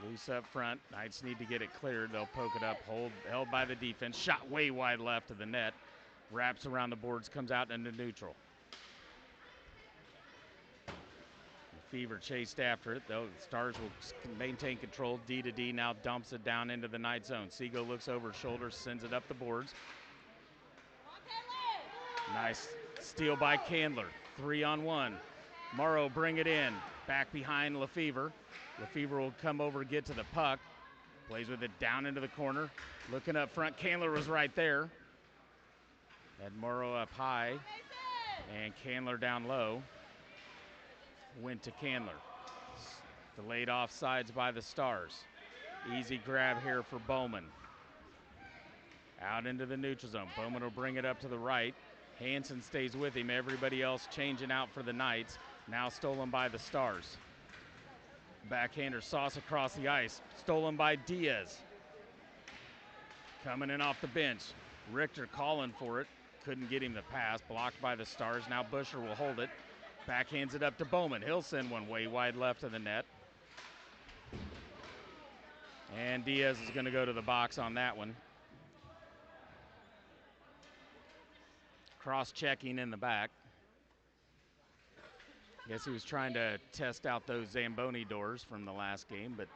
Loose up front. Knights need to get it cleared. They'll poke it up. Held by the defense. Shot way wide left of the net. Wraps around the boards. Comes out into neutral. Fever chased after it, though. The Stars will maintain control. D to D now dumps it down into the Knight zone. Seago looks over his shoulder, sends it up the boards. Nice steal by Candler. 3-on-1. Morrow bring it in. Back behind Lefevre. Lefevre will come over, get to the puck. Plays with it down into the corner. Looking up front. Candler was right there. Had Morrow up high. And Candler down low. Went to Candler. Delayed offsides by the Stars. Easy grab here for Bowman. Out into the neutral zone. Bowman will bring it up to the right. Hansen stays with him. Everybody else changing out for the Knights. Now stolen by the Stars. Backhander sauce across the ice. Stolen by Diaz. Coming in off the bench. Richter calling for it. Couldn't get him the pass. Blocked by the Stars. Now Busher will hold it. Backhands it up to Bowman. He'll send one way wide left of the net. And Diaz is going to go to the box on that one. Cross-checking in the back. Guess he was trying to test out those Zamboni doors from the last game, but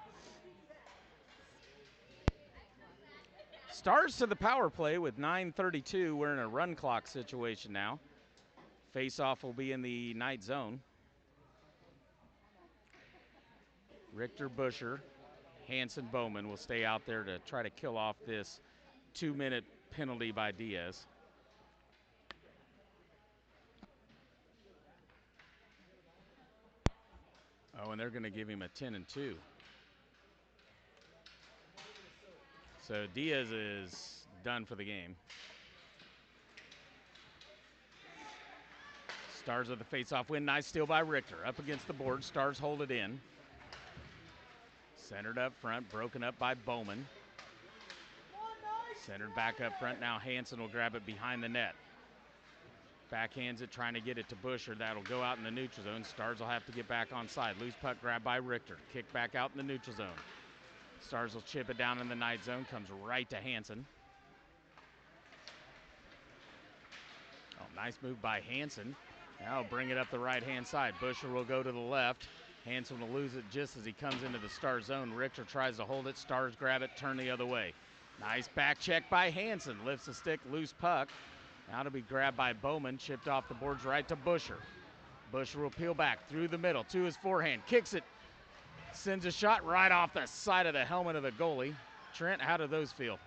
Stars to the power play with 9:32. We're in a run clock situation now. Face-off will be in the Knight zone. Richter, Busher, Hansen, Bowman will stay out there to try to kill off this 2-minute penalty by Diaz. Oh, and they're going to give him a 10-2. So Diaz is done for the game. Stars with the face-off win. Nice steal by Richter. Up against the board. Stars hold it in. Centered up front. Broken up by Bowman. Centered back up front. Now Hansen will grab it behind the net. Backhands it, trying to get it to Busher. That'll go out in the neutral zone. Stars will have to get back on side. Loose puck grab by Richter. Kick back out in the neutral zone. Stars will chip it down in the Knight zone. Comes right to Hansen. Oh, nice move by Hansen. Now bring it up the right-hand side. Busher will go to the left. Hansen will lose it just as he comes into the Star zone. Richter tries to hold it. Stars grab it, turn the other way. Nice back check by Hansen. Lifts the stick, loose puck. Now to be grabbed by Bowman. Chipped off the boards right to Busher. Busher will peel back through the middle to his forehand. Kicks it. Sends a shot right off the side of the helmet of the goalie. Trent, how do those feel?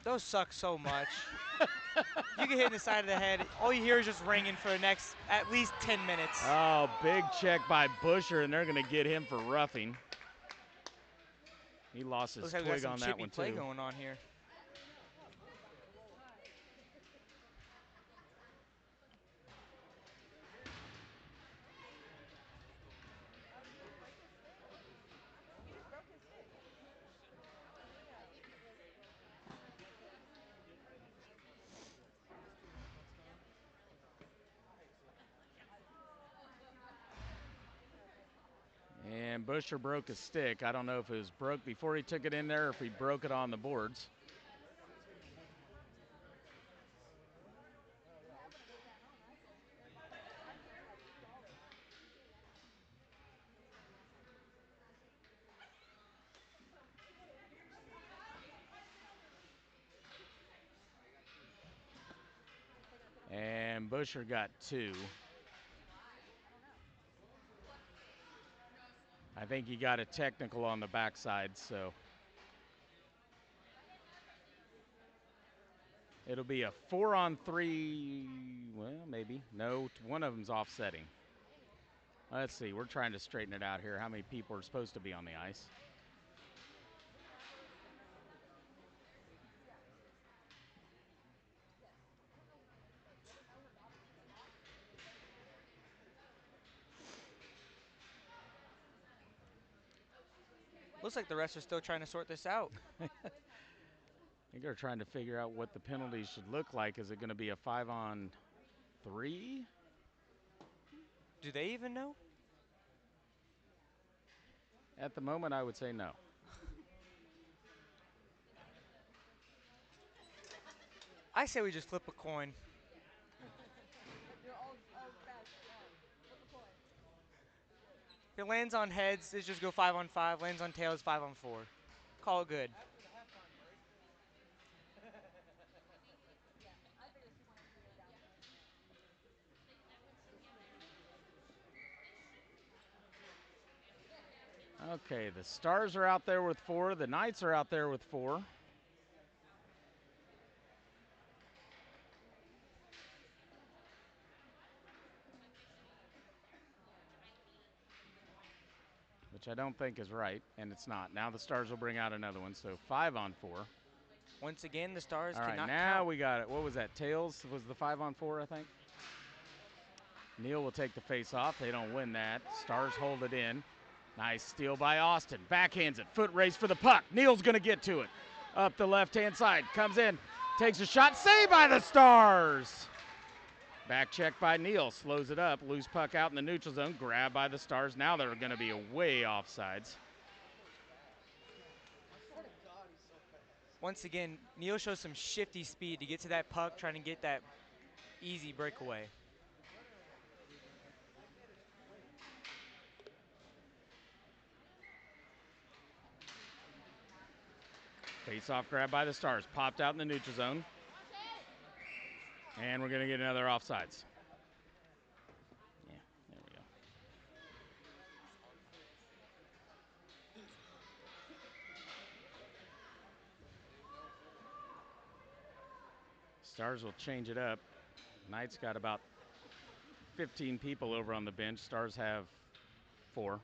Those suck so much. You get hit in the side of the head. All you hear is just ringing for the next at least 10 minutes. Oh, big check by Busher, and they're going to get him for roughing. He lost his Looks like we got twig some on that chippy one, play too. going on here. And Busher broke his stick. I don't know if it was broke before he took it in there or if he broke it on the boards. And Busher got 2. I think he got a technical on the backside, so it'll be a 4-on-3. Well, maybe. No, one of them's offsetting. Let's see. We're trying to straighten it out here. How many people are supposed to be on the ice? Looks like the refs are still trying to sort this out. I think they're trying to figure out what the penalties should look like. Is it going to be a 5-on-3? Do they even know? At the moment, I would say no. I say we just flip a coin. If it lands on heads, it's just go 5-on-5. Lands on tails, 5-on-4. Call it good. Okay, the Stars are out there with 4. The Knights are out there with 4. Which I don't think is right, and it's not. Now the Stars will bring out another one, so 5-on-4. Once again, the Stars All right, cannot now count. we got it. What was that? Tails was the 5-on-4, I think. Neal will take the face off. They don't win that. Stars hold it in. Nice steal by Austin. Backhands it. Foot race for the puck. Neal's going to get to it. Up the left-hand side. Comes in. Takes a shot. Saved by the Stars. Back check by Neal. Slows it up. Loose puck out in the neutral zone. Grabbed by the Stars. Now they're going to be way offsides. Once again, Neal shows some shifty speed to get to that puck, trying to get that easy breakaway. Face-off grab by the Stars. Popped out in the neutral zone. And we're going to get another offsides. Yeah, there we go. Stars will change it up. Knights got about 15 people over on the bench. Stars have 4.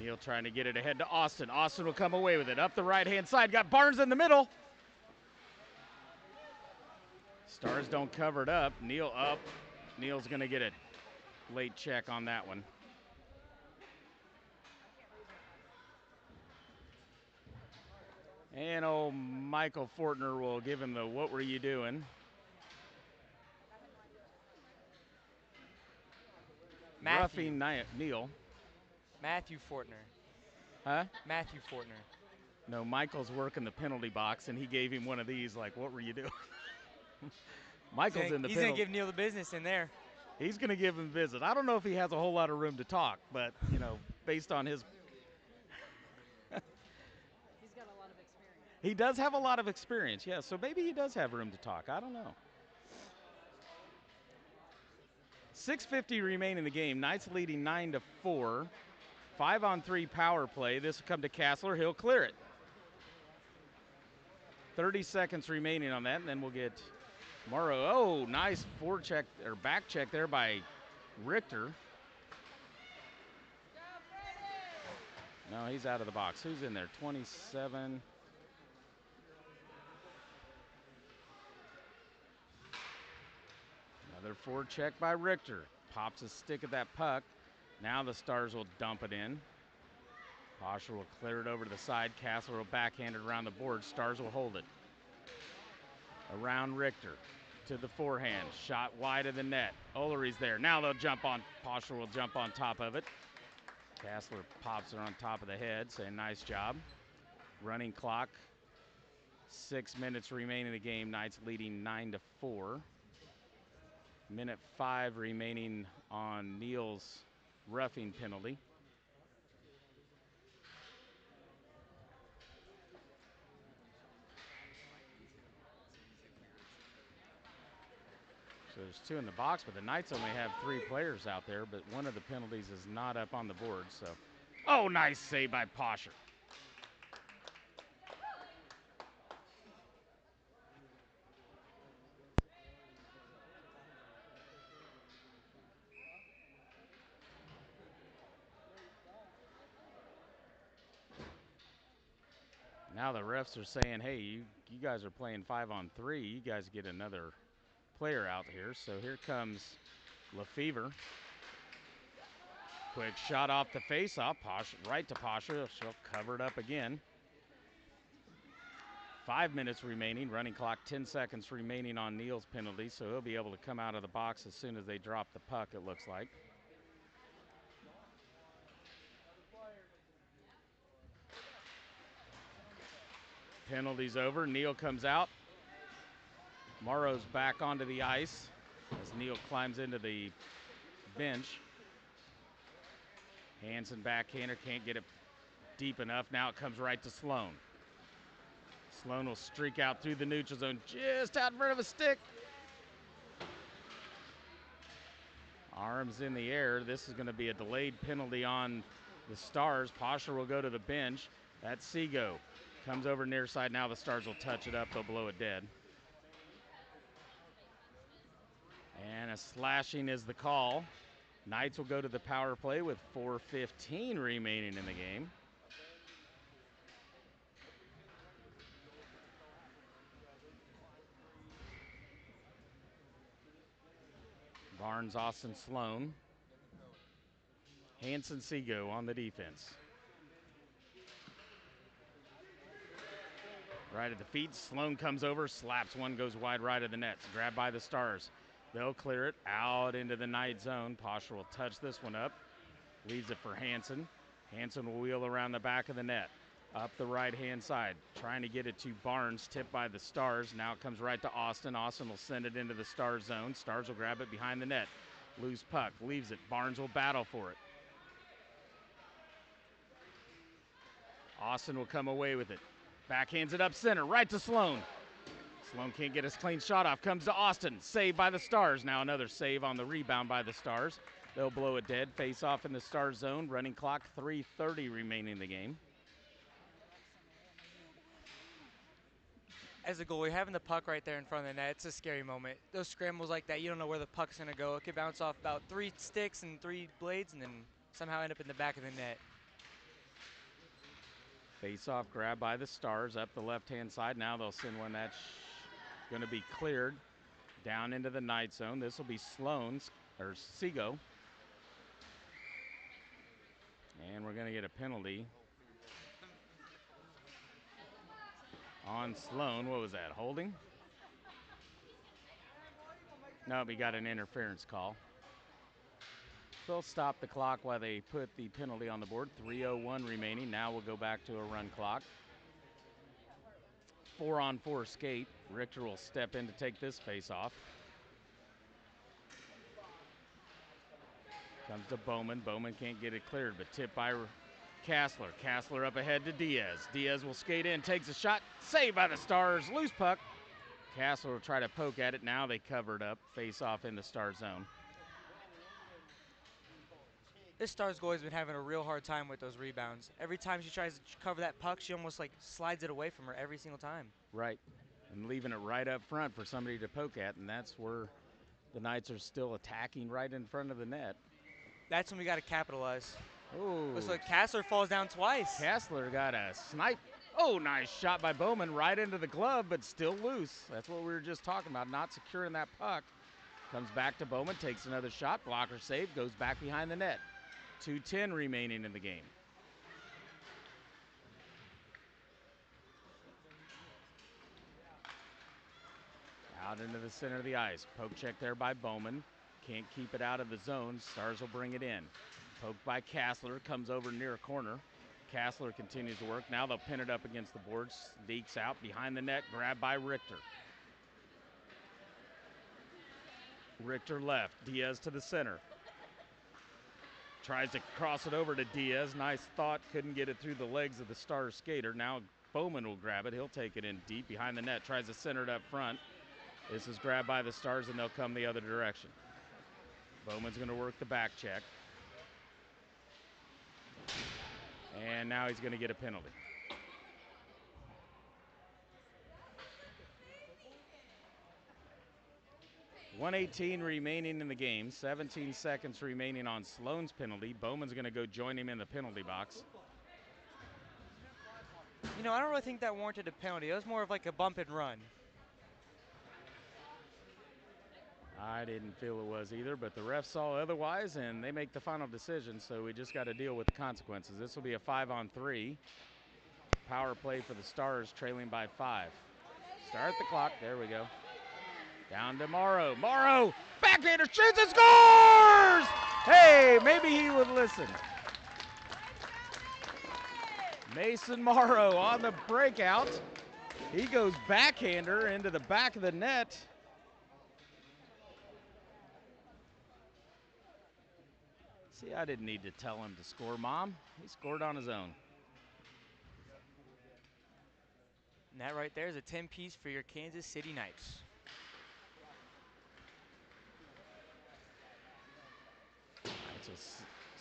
Neal trying to get it ahead to Austin. Austin will come away with it. Up the right-hand side. Got Barnes in the middle. Stars don't cover it up. Neal up. Neal's going to get a late check on that one. And old Michael Fortner will give him the "what were you doing?" Roughing Neal. Matthew Fortner. Huh? Matthew Fortner. No, Michael's working the penalty box, and he gave him one of these, like, what were you doing? Michael's in the penalty. He's going to give Neal the business in there. He's going to give him a visit. I don't know if he has a whole lot of room to talk, but, you know, based on his. He's got a lot of experience. He does have a lot of experience, yeah, so maybe he does have room to talk. I don't know. 6:50 remain in the game. Knights leading 9-4. 5-on-3 power play. This will come to Castler. He'll clear it. 30 seconds remaining on that, and then we'll get Morrow, oh, nice forecheck or back check there by Richter. No, he's out of the box. Who's in there? 27. Another forecheck by Richter. Pops a stick at that puck. Now the Stars will dump it in. Posher will clear it over to the side. Castler will backhand it around the board. Stars will hold it. Around Richter to the forehand. Shot wide of the net. Ullery's there. Now they'll jump on. Posher will jump on top of it. Castler pops it on top of the head, saying nice job. Running clock. 6 minutes remaining in the game. Knights leading 9-4. Minute 5 remaining on Neal's roughing penalty. So there's 2 in the box, but the Knights only have 3 players out there, but one of the penalties is not up on the board. So, oh, nice save by Posher. Now the refs are saying, hey, you guys are playing 5-on-3. You guys get another player out here. So here comes Lefevre. Quick shot off the face-off. Right to Pasha. She'll cover it up again. 5 minutes remaining. Running clock, 10 seconds remaining on Neal's penalty. So he'll be able to come out of the box as soon as they drop the puck, it looks like. Penalty's over. Neal comes out. Morrow's back onto the ice as Neal climbs into the bench. Hansen backhander, can't get it deep enough. Now it comes right to Sloan. Sloan will streak out through the neutral zone just out in front of a stick. Arms in the air. This is going to be a delayed penalty on the Stars. Posher will go to the bench. That's Seago. Comes over near side. Now the Stars will touch it up. They'll blow it dead. And a slashing is the call. Knights will go to the power play with 4:15 remaining in the game. Barnes, Austin, Sloan. Hansen, Seago on the defense. Right at the feet, Sloan comes over, slaps one, goes wide right of the net. Grabbed by the Stars. They'll clear it out into the Knight zone. Posher will touch this one up. Leaves it for Hansen. Hansen will wheel around the back of the net. Up the right-hand side, trying to get it to Barnes, tipped by the Stars. Now it comes right to Austin. Austin will send it into the Stars zone. Stars will grab it behind the net. Loose puck, leaves it. Barnes will battle for it. Austin will come away with it. Backhands it up center, right to Sloan. Sloan can't get his clean shot off. Comes to Austin, saved by the Stars. Now another save on the rebound by the Stars. They'll blow it dead. Face off in the Stars zone. Running clock, 3:30 remaining in the game. As a goalie, having the puck right there in front of the net, it's a scary moment. Those scrambles like that, you don't know where the puck's going to go. It could bounce off about 3 sticks and 3 blades and then somehow end up in the back of the net. Face-off grab by the Stars up the left-hand side. Now they'll send one that's going to be cleared down into the Knight zone. This will be Sloan's, or Seago. And we're going to get a penalty on Sloan. What was that, holding? No, we got an interference call. They'll stop the clock while they put the penalty on the board. 3:01 remaining. Now we'll go back to a run clock. 4-on-4 skate. Richter will step in to take this face off. Comes to Bowman. Bowman can't get it cleared, but tipped by Castler. Castler up ahead to Diaz. Diaz will skate in, takes a shot. Saved by the Stars. Loose puck. Castler will try to poke at it. Now they cover it up. Face off in the Star zone. This Stars goalie's been having a real hard time with those rebounds. Every time she tries to cover that puck, she almost like slides it away from her every single time. Right. and leaving it right up front for somebody to poke at, and that's where the Knights are still attacking right in front of the net. That's when we got to capitalize. Oh. Looks like Kassler falls down twice. Kassler got a snipe. Oh, nice shot by Bowman right into the glove, but still loose. That's what we were just talking about, not securing that puck. Comes back to Bowman, takes another shot, blocker save, goes back behind the net. 2:10 remaining in the game. Out into the center of the ice. Poke check there by Bowman. Can't keep it out of the zone. Stars will bring it in. Poked by Kassler, comes over near a corner. Kassler continues to work. Now they'll pin it up against the boards. Leaks out behind the net, grabbed by Richter. Richter left, Diaz to the center. Tries to cross it over to Diaz. Nice thought, couldn't get it through the legs of the Stars skater. Now Bowman will grab it. He'll take it in deep behind the net. Tries to center it up front. This is grabbed by the Stars, and they'll come the other direction. Bowman's going to work the back check. And now he's going to get a penalty. .118 remaining in the game. 17 seconds remaining on Sloan's penalty. Bowman's going to go join him in the penalty box. You know, I don't really think that warranted a penalty. It was more of like a bump and run. I didn't feel it was either, but the refs saw otherwise, and they make the final decision, so we just got to deal with the consequences. This will be a 5-on-3. Power play for the Stars, trailing by 5. Start the clock. There we go. Down to Morrow. Morrow, backhander, shoots and scores! Hey, maybe he would listen. Mason Morrow on the breakout. He goes backhander into the back of the net. See, I didn't need to tell him to score, Mom. He scored on his own. And that right there is a 10-piece for your Kansas City Knights. All right, so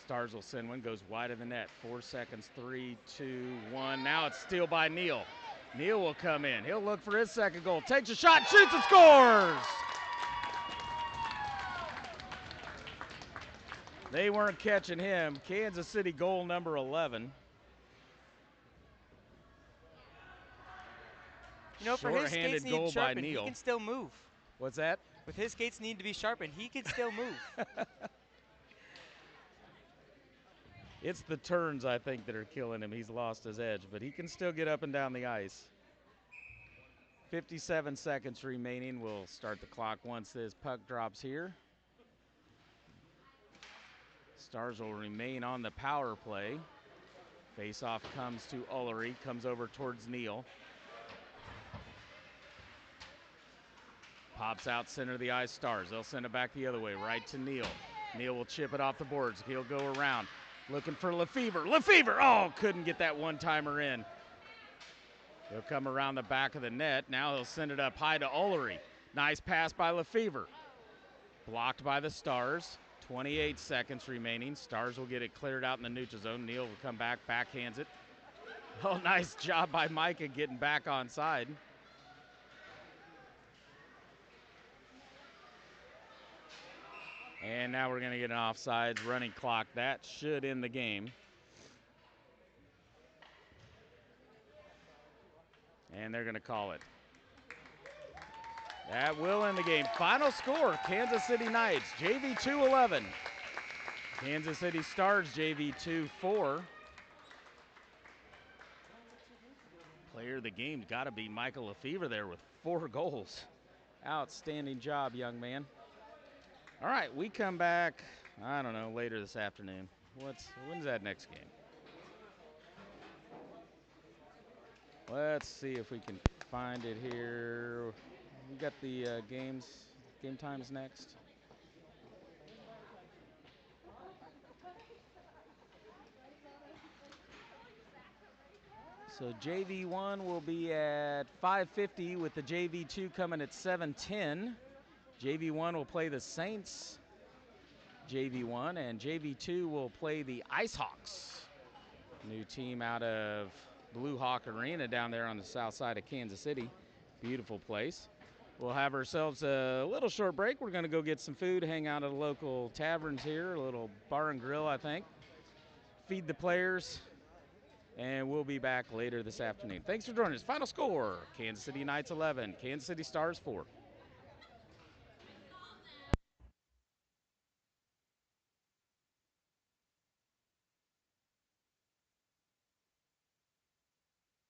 Stars will send one, goes wide of the net. 4 seconds, 3, 2, 1. Now it's steal by Neal. Neal will come in. He'll look for his second goal. Takes a shot, shoots and scores! They weren't catching him. Kansas City goal number 11. You know, for his skates need goal by sharpened, he Neal. can still move. What's that? With his skates need to be sharpened, he can still move. It's the turns, I think, that are killing him. He's lost his edge, but he can still get up and down the ice. 57 seconds remaining. We'll start the clock once this puck drops here. Stars will remain on the power play. Face-off comes to Ullery, comes over towards Neal. Pops out center of the ice, Stars. They'll send it back the other way, right to Neal. Neal will chip it off the boards. He'll go around, looking for Lefevre. Lefevre, oh, couldn't get that one-timer in. He'll come around the back of the net. Now he'll send it up high to Ullery. Nice pass by Lefevre. Blocked by the Stars. 28 seconds remaining. Stars will get it cleared out in the neutral zone. Neal will come back, backhands it. Oh, nice job by Micah getting back onside. And now we're going to get an offsides running clock. That should end the game. And they're going to call it. That will end the game. Final score, Kansas City Knights, JV2 11. Kansas City Stars, JV2 4. Player of the game got to be Michael Lefevre there with 4 goals. Outstanding job, young man. All right, we come back, I don't know, later this afternoon. When's that next game? Let's see if we can find it here. We got the game times next. So JV1 will be at 5:50 with the JV2 coming at 7:10. JV1 will play the Saints, JV1, and JV2 will play the Ice Hawks. New team out of Blue Hawk Arena down there on the south side of Kansas City. Beautiful place. We'll have ourselves a little short break. We're going to go get some food, hang out at a local taverns here, a little bar and grill, I think. Feed the players, and we'll be back later this afternoon. Thanks for joining us. Final score, Kansas City Knights 11, Kansas City Stars 4.